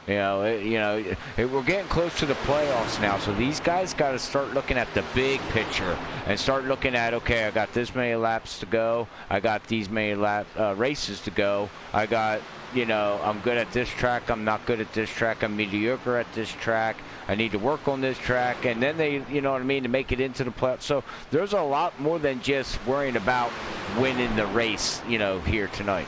We're getting close to the playoffs now, so these guys got to start looking at the big picture and start looking at, okay, I got this many laps to go, I got these many races to go, I got, you know, I'm good at this track, I'm not good at this track, I'm mediocre at this track, I need to work on this track, and then they, you know what I mean, to make it into the playoffs. So there's a lot more than just worrying about winning the race, you know, here tonight.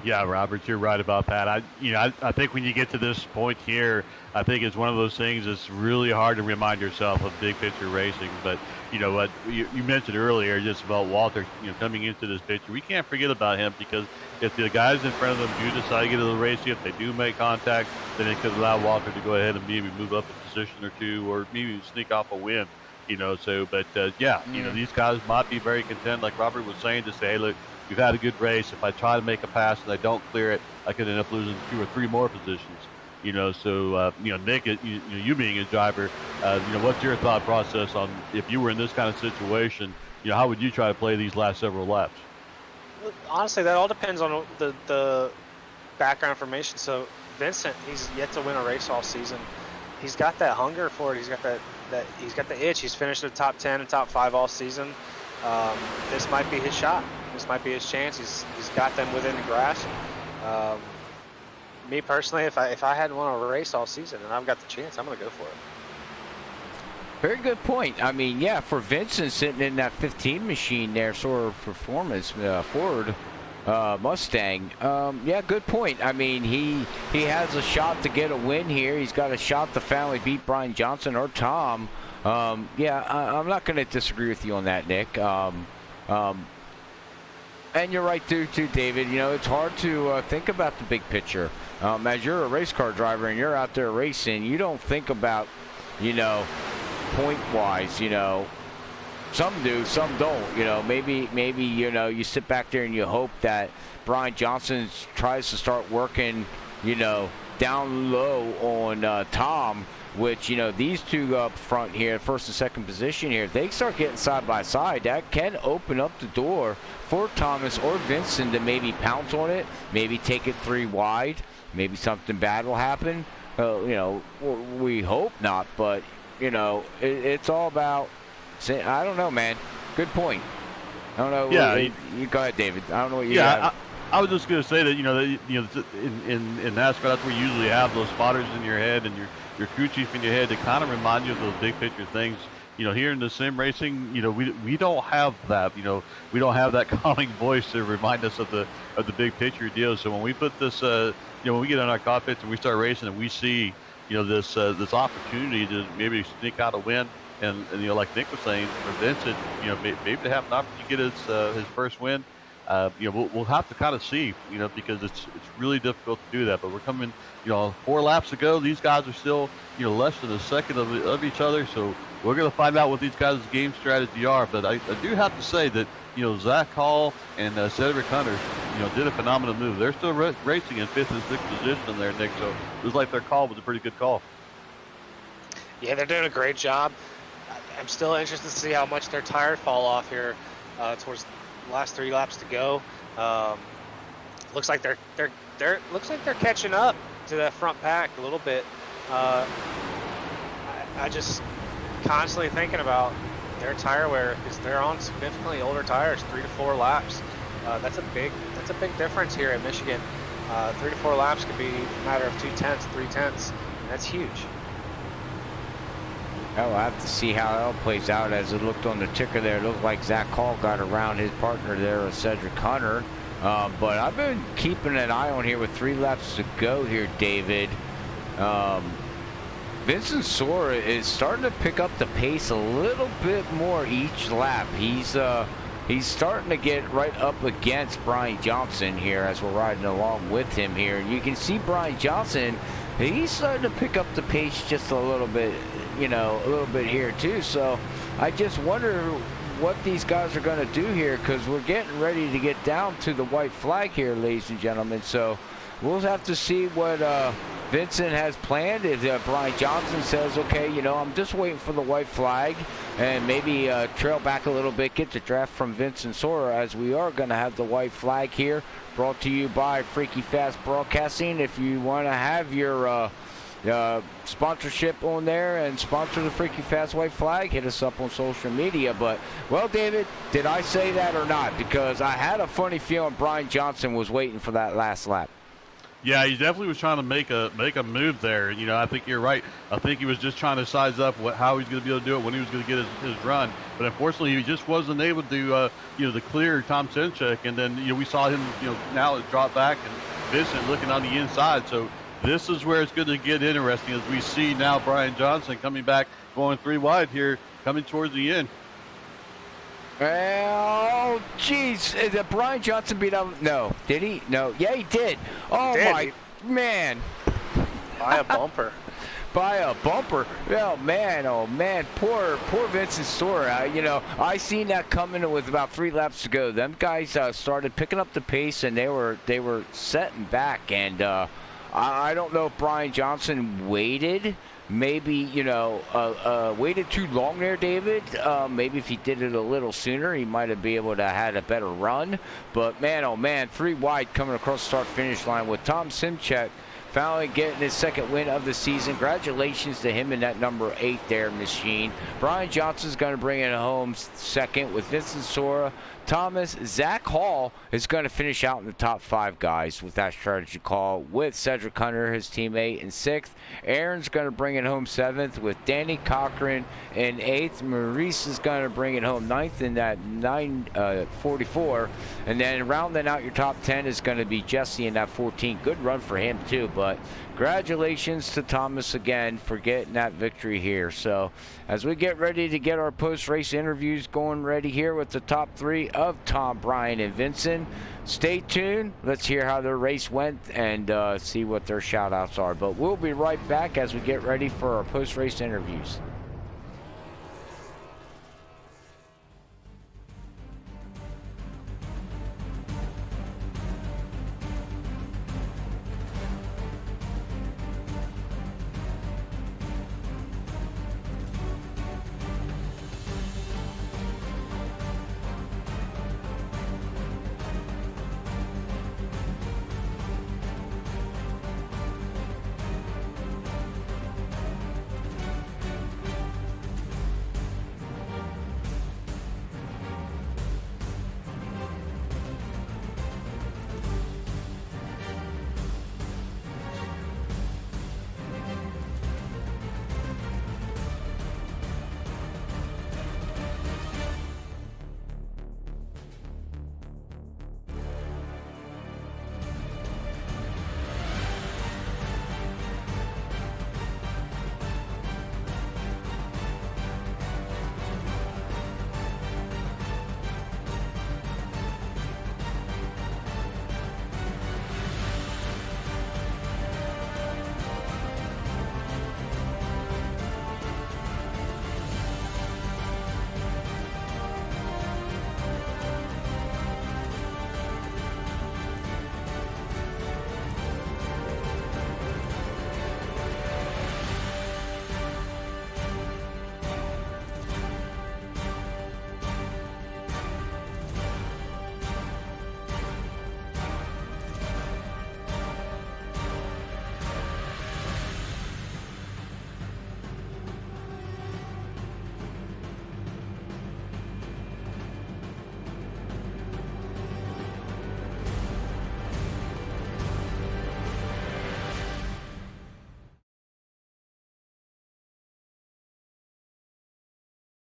Yeah, Robert, you're right about that. I think when you get to this point here, I think it's one of those things that's really hard to remind yourself of big picture racing. But you know what, you mentioned earlier just about Walter, you know, coming into this picture. We can't forget about him because if the guys in front of them do decide to get a little racy, if they do make contact, then it could allow Walter to go ahead and maybe move up a position or two, or maybe sneak off a win. You know, so but you know, these guys might be very content, like Robert was saying, to say, hey, look, we've had a good race. If I try to make a pass and I don't clear it, I could end up losing 2 or 3 more positions. You know, so you know, Nick, you being a driver, you know, what's your thought process on if you were in this kind of situation? You know, how would you try to play these last several laps? Honestly, that all depends on the background information. So Vincent, he's yet to win a race all season. He's got that hunger for it. He's got that he's got the itch. He's finished in the top 10 and top 5 all season. This might be his shot. This might be his chance. He's got them within the grasp. Me personally, if I hadn't won a race all season and I've got the chance, I'm going to go for it. Very good point. I mean, yeah, for Vincent sitting in that 15 machine there, sort of performance Ford, Mustang. Yeah, good point. I mean, he has a shot to get a win here. He's got a shot to finally beat Brian Johnson or Tom. Yeah, I'm not going to disagree with you on that, Nick. And you're right too, David. You know, it's hard to think about the big picture. As you're a race car driver and you're out there racing, you don't think about, you know, point-wise, you know. Some do, some don't. You know, maybe you know, you sit back there and you hope that Brian Johnson tries to start working, you know, down low on Tom, which, you know, these two up front here, first and second position here, if they start getting side by side, that can open up the door for Thomas or Vincent to maybe pounce on it, maybe take it 3 wide, maybe something bad will happen. You know, we hope not, but, you know, it's all about, I don't know, man. Good point. I don't know. Yeah, you go ahead, David. I don't know what you got. I was just going to say that, you know, in NASCAR, that's where you usually have those spotters in your head and your crew chief in your head to kind of remind you of those big picture things. You know, here in the sim racing, you know, we don't have that. You know, we don't have that calming voice to remind us of the big picture deal. So when we put this, you know, when we get in our cockpits and we start racing and we see, you know, this opportunity to maybe sneak out a win, and you know, like Nick was saying, for Vincent, you know, maybe to have an opportunity to get his first win. You know, we'll have to kind of see, you know, because it's really difficult to do that. But we're coming, you know, 4 laps to go. These guys are still, you know, less than a second of each other. So we're going to find out what these guys' game strategy are. But I do have to say that, you know, Zach Hall and Cedric Hunter, you know, did a phenomenal move. They're still racing in 5th and 6th position there, Nick. So it was like their call was a pretty good call. Yeah, they're doing a great job. I'm still interested to see how much their tires fall off here towards the last 3 laps to go. Looks like they're catching up to that front pack a little bit. I just constantly thinking about their tire wear because they're on significantly older tires, 3 to 4 laps. That's a big difference here in Michigan. 3 to 4 laps could be a matter of 2/10, 3/10. That's huge. Oh, we'll have to see how it all plays out. As it looked on the ticker there, it looked like Zach Hall got around his partner there, Cedric Hunter. But I've been keeping an eye on here with 3 laps to go here, David. Vincent Sora is starting to pick up the pace a little bit more each lap. He's starting to get right up against Brian Johnson here as we're riding along with him here. You can see Brian Johnson, he's starting to pick up the pace just a little bit, you know, a little bit here too. So I just wonder what these guys are going to do here, because we're getting ready to get down to the white flag here, ladies and gentlemen. So we'll have to see what Vincent has planned. If Brian Johnson says, okay, you know, I'm just waiting for the white flag, and maybe trail back a little bit, get the draft from Vincent Sora, as we are going to have the white flag here, brought to you by Freaky Fast Broadcasting. If you want to have your sponsorship on there and sponsor the Freaky Fast white flag, hit us up on social media. But, well, David, did I say that or not? Because I had a funny feeling Brian Johnson was waiting for that last lap. Yeah, he definitely was trying to make a move there. You know, I think you're right. I think he was just trying to size up how he's going to be able to do it, when he was going to get his run. But unfortunately, he just wasn't able to, you know, to clear Tom Senchuk. And then, you know, we saw him, you know, now it's dropped back and Vincent looking on the inside. So this is where it's going to get interesting, as we see now Brian Johnson coming back, going 3 wide here, coming towards the end. Oh, jeez. Did Brian Johnson beat out? No. Did he? No. Yeah, he did. Oh, my man. By a bumper. By a bumper. Oh, man. Poor Vincent Sora. You know, I seen that coming with about 3 laps to go. Them guys started picking up the pace, and they were setting back. And I don't know if Brian Johnson waited. Maybe, you know, waited too long there, David. Maybe if he did it a little sooner, he might have been able to had a better run. But, man, oh, man, 3 wide coming across the start-finish line with Tom Simchek finally getting his 2nd win of the season. Congratulations to him in that number 8 there, machine. Brian Johnson's going to bring it home 2nd with Vincent Sora Thomas. Zach Hall is going to finish out in the top 5 guys with that strategy call, with Cedric Hunter, his teammate, in 6th. Aaron's going to bring it home 7th, with Danny Cochran in 8th. Maurice is going to bring it home 9th in that 9:44. And then rounding out your top 10 is going to be Jesse in that 14. Good run for him too, but congratulations to Thomas again for getting that victory here. So as we get ready to get our post-race interviews going ready here with the top 3 of Tom, Brian, and Vincent, stay tuned. Let's hear how their race went and see what their shout outs are. But we'll be right back as we get ready for our post-race interviews.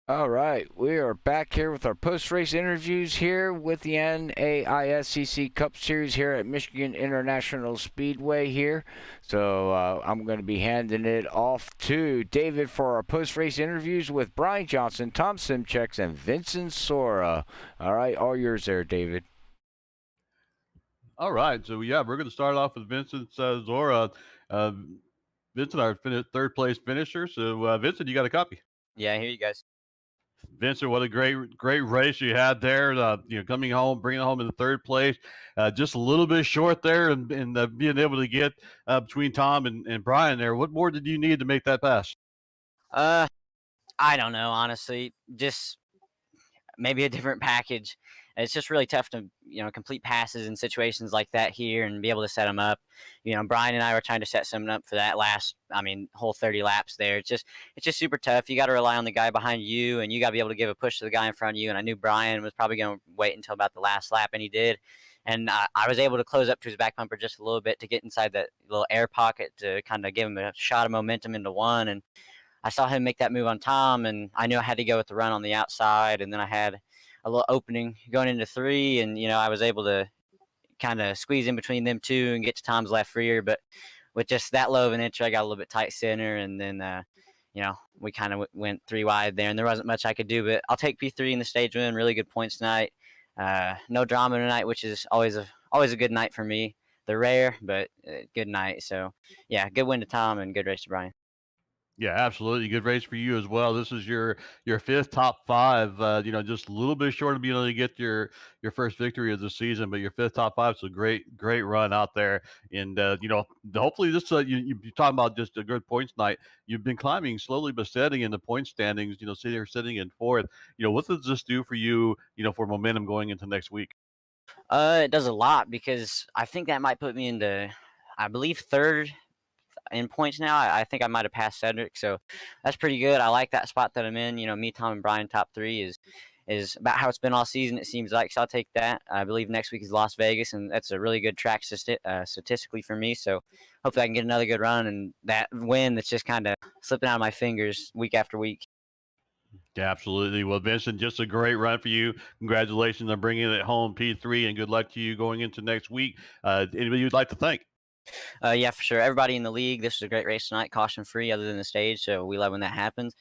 All right, we are back here with our post-race interviews here with the NAISCC Cup Series here at Michigan International Speedway here. So I'm going to be handing it off to David for our post-race interviews with Brian Johnson, Tom Simcheks, and Vincent Sora. All right, all yours there, David. All right, so yeah, we're going to start off with Vincent Zora. Vincent, our third place finisher. So Vincent, you got a copy. Yeah, I hear you guys. Vincent, what a great race you had there. Coming home, bringing it home in the third place, just a little bit short there, and being able to get between Tom and Brian there. What more did you need to make that pass? I don't know, honestly. Just maybe a different package. It's just really tough to complete passes in situations like that here and be able to set them up. Brian and I were trying to set something up for that last, whole 30 laps there. It's just super tough. You got to rely on the guy behind you, and you got to be able to give a push to the guy in front of you. And I knew Brian was probably going to wait until about the last lap, and he did. And I was able to close up to his back bumper just a little bit to get inside that little air pocket to kind of give him a shot of momentum into one. And I saw him make that move on Tom, and I knew I had to go with the run on the outside. And then I had a little opening going into 3, and I was able to kind of squeeze in between them two and get to Tom's left rear. But with just that low of an entry, I got a little bit tight center, and then we kind of went 3 wide there, and there wasn't much I could do. But I'll take P3 in the stage win. Really good points tonight. No drama tonight, which is always a good night for me. They're rare, but good night. So yeah, good win to Tom and good race to Brian. Yeah, absolutely. Good race for you as well. This is your 5th top 5. Just a little bit short of being able to get your first victory of the season, but your 5th top 5. So great run out there. And hopefully this you're talking about just a good points night. You've been climbing slowly but steady in the point standings. Sitting in 4th. What does this do for you? For momentum going into next week. It does a lot, because I think that might put me into, I believe, 3rd in points now. I think I might have passed Cedric, so that's pretty good. I like that spot that I'm in. Me, Tom, and Brian top 3 is is about how it's been all season. It seems like, so I'll take that. I believe next week is Las Vegas, and that's a really good track statistically for me. So hopefully I can get another good run and that win that's just kind of slipping out of my fingers week after week. Yeah, absolutely. Well, Vincent, just a great run for you. Congratulations on bringing it home P3, and good luck to you going into next week. Anybody you'd like to thank? Yeah, for sure. Everybody in the league, this was a great race tonight, caution free, other than the stage. So we love when that happens.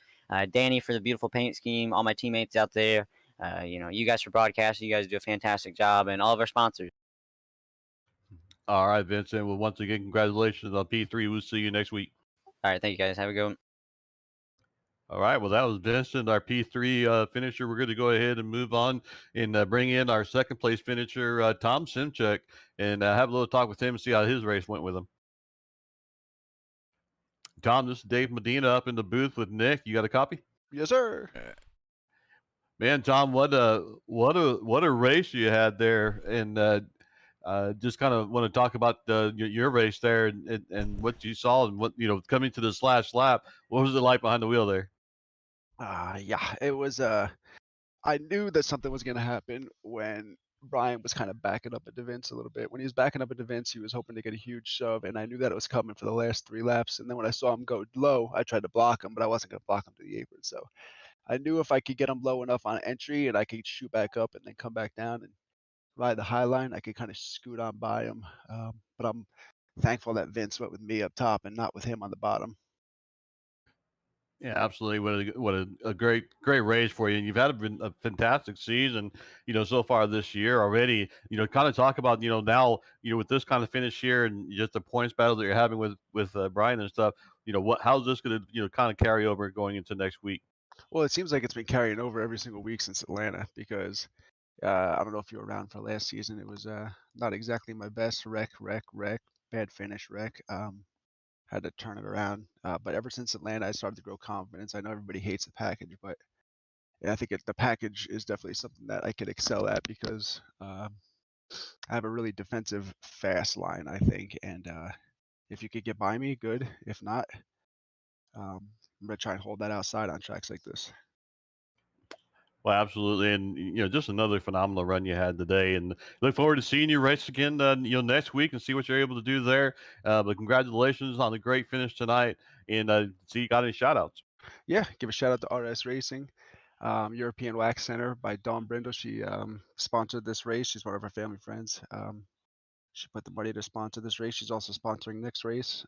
Danny for the beautiful paint scheme, all my teammates out there. You guys for broadcasting, you guys do a fantastic job, and all of our sponsors. All right, Vincent. Well, once again, congratulations on P3. We'll see you next week. All right, thank you guys. Have a good one. All right. Well, that was Vincent, our P3 finisher. We're going to go ahead and move on and bring in our second place finisher, Tom Simchek, and have a little talk with him and see how his race went with him. Tom, this is Dave Medina up in the booth with Nick. You got a copy? Yes, sir. Man, Tom, what a race you had there, and just kind of want to talk about your race there and what you saw and what coming to this last lap. What was it like behind the wheel there? Yeah, it was. I knew that something was going to happen when Brian was kind of backing up at Vince a little bit. When he was backing up at Vince, he was hoping to get a huge shove, and I knew that it was coming for the last 3 laps. And then when I saw him go low, I tried to block him, but I wasn't going to block him to the apron. So I knew if I could get him low enough on entry and I could shoot back up and then come back down and ride the high line, I could kind of scoot on by him. But I'm thankful that Vince went with me up top and not with him on the bottom. Yeah, absolutely. What a great race for you. And you've had a fantastic season, so far this year already. Kind of talk about, now, with this kind of finish here and just the points battle that you're having with Brian and stuff. How's this going to, kind of carry over going into next week? Well, it seems like it's been carrying over every single week since Atlanta because I don't know if you were around for last season. It was not exactly my best wreck, bad finish wreck. Had to turn it around. But ever since Atlanta, I started to grow confidence. I know everybody hates the package, but I think the package is definitely something that I could excel at because I have a really defensive, fast line, I think. And if you could get by me, good. If not, I'm going to try and hold that outside on tracks like this. Well, absolutely, and just another phenomenal run you had today, and look forward to seeing you race again, next week and see what you're able to do there. But congratulations on the great finish tonight, and see you got any shout outs. Yeah, give a shout out to RS Racing, European Wax Center by Dawn Brindle. She sponsored this race. She's one of our family friends. She put the money to sponsor this race. She's also sponsoring next race.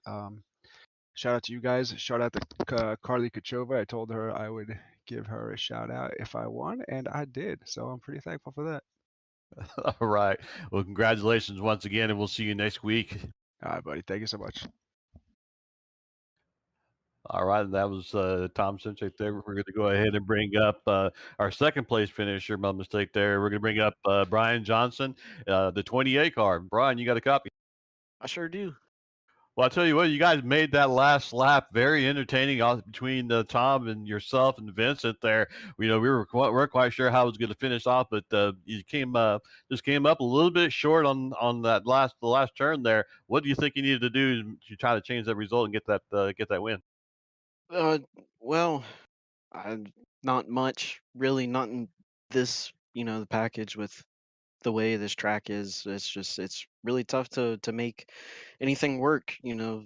Shout out to you guys. Shout out to Carly Kachova. I told her I would give her a shout out if I won, and I did. So I'm pretty thankful for that. All right. Well, congratulations once again, and we'll see you next week. All right, buddy. Thank you so much. All right, and that was Tom Simchek there. We're going to go ahead and bring up our second place finisher. My mistake there. We're going to bring up Brian Johnson, the 28 car. Brian, you got a copy? I sure do. Well, I'll tell you what, you guys made that last lap very entertaining between Tom and yourself and Vincent there. We weren't quite sure how it was going to finish off, but you came up a little bit short on the last turn there. What do you think you needed to do to try to change that result and get that win? Well, not much really. Not in this, the package with the way this track is. It's really tough to make anything work.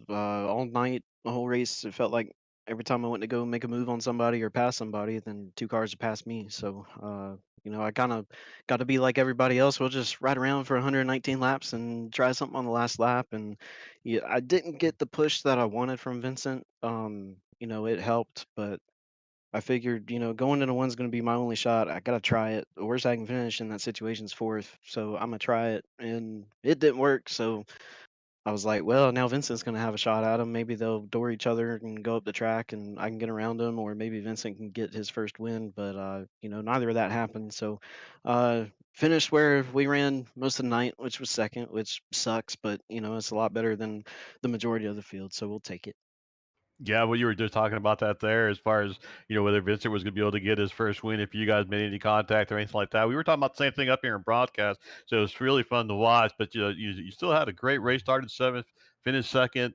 All night, the whole race, it felt like every time I went to go make a move on somebody or pass somebody, then 2 cars would pass me. So, I kind of got to be like everybody else. We'll just ride around for 119 laps and try something on the last lap. And yeah, I didn't get the push that I wanted from Vincent. It helped, but I figured, going into one's going to be my only shot. I got to try it. The worst I can finish in that situation's 4th. So I'm going to try it. And it didn't work. So I was like, well, now Vincent's going to have a shot at him. Maybe they'll door each other and go up the track and I can get around him. Or maybe Vincent can get his first win. But, neither of that happened. So finished where we ran most of the night, which was second, which sucks. But, it's a lot better than the majority of the field. So we'll take it. Yeah, well, you were just talking about that there as far as, whether Vincent was going to be able to get his first win if you guys made any contact or anything like that. We were talking about the same thing up here in broadcast, so it's really fun to watch. But, you still had a great race, started 7th, finished 2nd.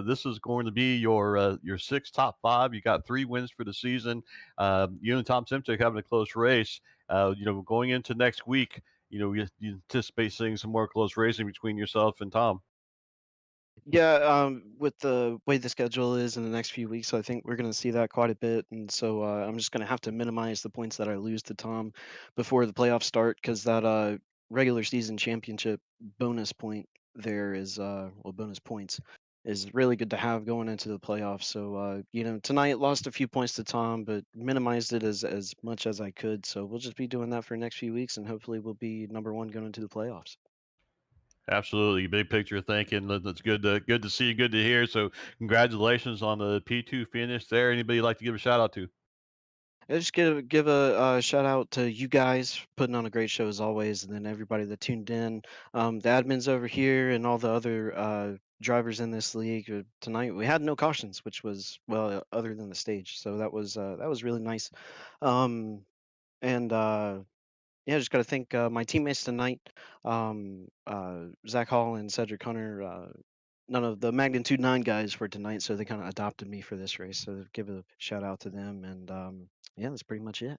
This is going to be your 6th top 5. You got 3 wins for the season. You and Tom Simchek having a close race. Going into next week, you anticipate seeing some more close racing between yourself and Tom. Yeah, with the way the schedule is in the next few weeks, I think we're going to see that quite a bit. And so I'm just going to have to minimize the points that I lose to Tom before the playoffs start, because that regular season championship bonus point there is, well, bonus points is really good to have going into the playoffs. So, tonight lost a few points to Tom, but minimized it as much as I could. So we'll just be doing that for the next few weeks, and hopefully we'll be number one going into the playoffs. Absolutely, big picture thinking. That's good to see, good to hear. So, congratulations on the P2 finish there. Anybody you'd like to give a shout out to? I just give a shout out to you guys for putting on a great show as always, and then everybody that tuned in, the admins over here, and all the other drivers in this league. Tonight we had no cautions, which was well, other than the stage, so that was really nice. Um, and Yeah, just got to thank my teammates tonight, Zach Hall and Cedric Hunter. None of the Magnitude 9 guys for tonight, so they kind of adopted me for this race. So give a shout out to them, and yeah, that's pretty much it.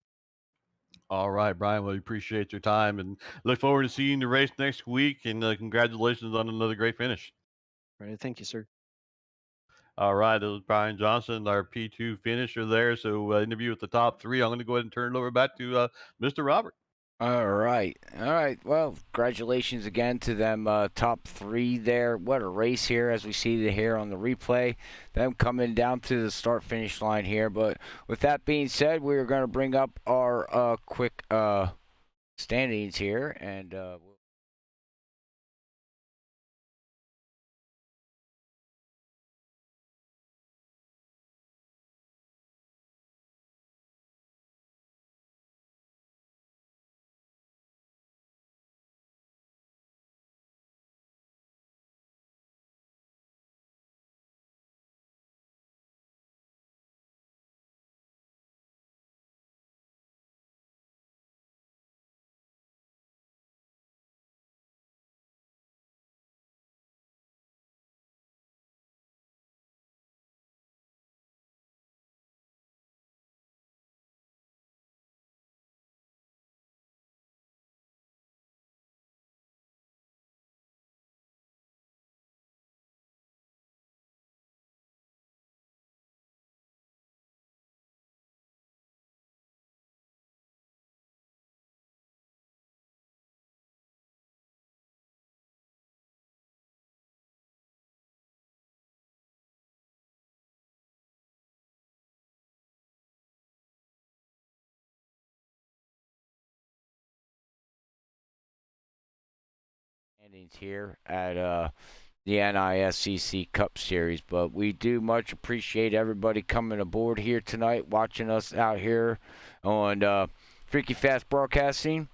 All right, Brian. Well, we appreciate your time and look forward to seeing the race next week. And congratulations on another great finish. Right, thank you, sir. All right, that was Brian Johnson, our P2 finisher there. So, interview with the top three. I'm going to go ahead and turn it over back to Mr. Robert. All right. All right. Well, congratulations again to them top three there. What a race here as we see here on the replay. Them coming down to the start-finish line here. But with that being said, we're going to bring up our quick standings here. And standings here at the NISCC Cup Series. But we do much appreciate everybody coming aboard here tonight, watching us out here on Freaky Fast Broadcasting.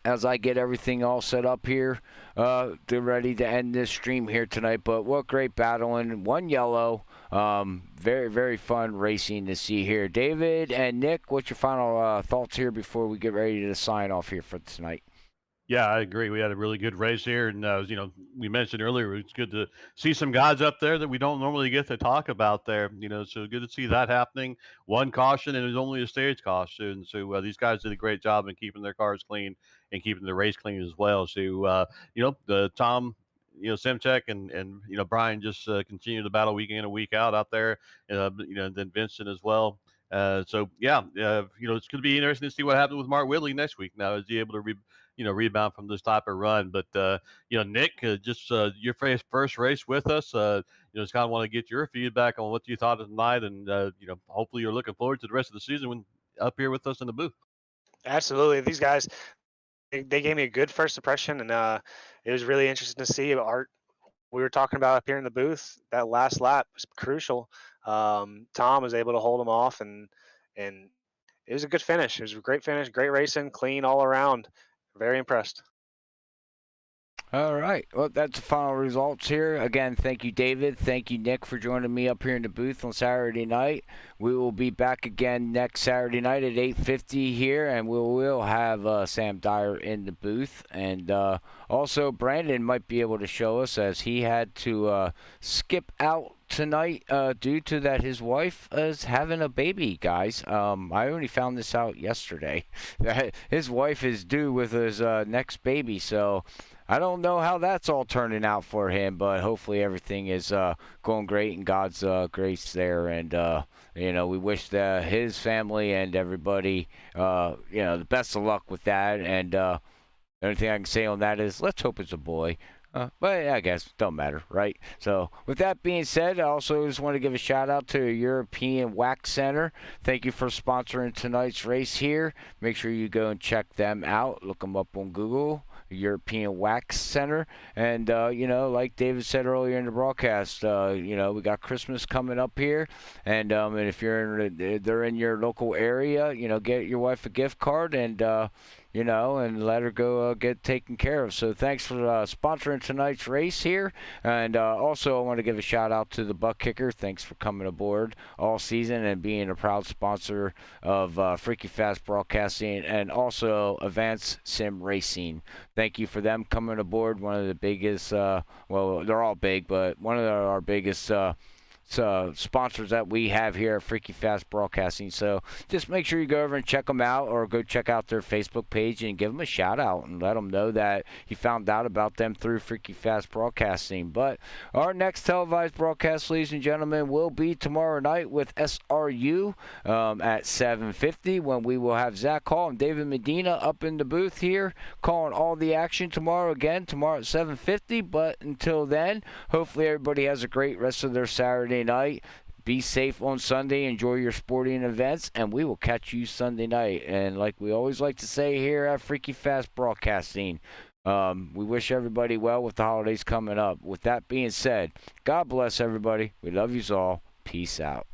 As I get everything all set up here, they're ready to end this stream here tonight. But what great battling. One yellow. Very, very fun racing to see here. David and Nick, what's your final thoughts here before we get ready to sign off here for tonight? Yeah, I agree. We had a really good race here, and we mentioned earlier it's good to see some guys up there that we don't normally get to talk about there. So good to see that happening. One caution, and it was only a stage caution. So these guys did a great job in keeping their cars clean and keeping the race clean as well. So the Tom, Semchek and Brian just continue to battle week in and week out there. And then Vincent as well. It's going to be interesting to see what happens with Mark Whitley next week. Now, is he able to rebound from this type of run? But Nick, your first race with us. Just kind of want to get your feedback on what you thought of tonight, and hopefully you're looking forward to the rest of the season when up here with us in the booth. Absolutely, these guys, they gave me a good first impression, and it was really interesting to see Art. We were talking about up here in the booth. That last lap was crucial. Tom was able to hold him off, and it was a good finish. It was a great finish, great racing, clean all around. Very impressed. All right. Well, that's the final results here. Again, thank you, David. Thank you, Nick, for joining me up here in the booth on Saturday night. We will be back again next Saturday night at 8:50 here, and we will have Sam Dyer in the booth. And also, Brandon might be able to show us, as he had to skip out tonight due to that his wife is having a baby, guys. I only found this out yesterday. That his wife is due with his next baby, so I don't know how that's all turning out for him, but hopefully everything is going great and God's grace there. And, we wish his family and everybody, the best of luck with that. And the only thing I can say on that is let's hope it's a boy. But I guess it don't matter, right? So with that being said, I also just want to give a shout out to European Wax Center. Thank you for sponsoring tonight's race here. Make sure you go and check them out. Look them up on Google. European Wax Center. And, like David said earlier in the broadcast, we got Christmas coming up here. And if they're in your local area, get your wife a gift card and, and let her go get taken care of. So thanks for sponsoring tonight's race here. And also I want to give a shout out to the ButtKicker. Thanks for coming aboard all season and being a proud sponsor of Freaky Fast Broadcasting and also Advanced Sim Racing. Thank you for them coming aboard. One of the biggest, they're all big, but one of our biggest sponsors that we have here at Freaky Fast Broadcasting. So just make sure you go over and check them out, or go check out their Facebook page and give them a shout out and let them know that you found out about them through Freaky Fast Broadcasting. But our next televised broadcast, ladies and gentlemen, will be tomorrow night with SRU at 7:50, when we will have Zach Hall and David Medina up in the booth here calling all the action tomorrow at 7:50. But until then, hopefully everybody has a great rest of their Saturday night. Be safe on Sunday. Enjoy your sporting events, and we will catch you Sunday night. And like we always like to say here at Freaky Fast Broadcasting, we wish everybody well with the holidays coming up. With that being said, God bless everybody. We love you all. Peace out.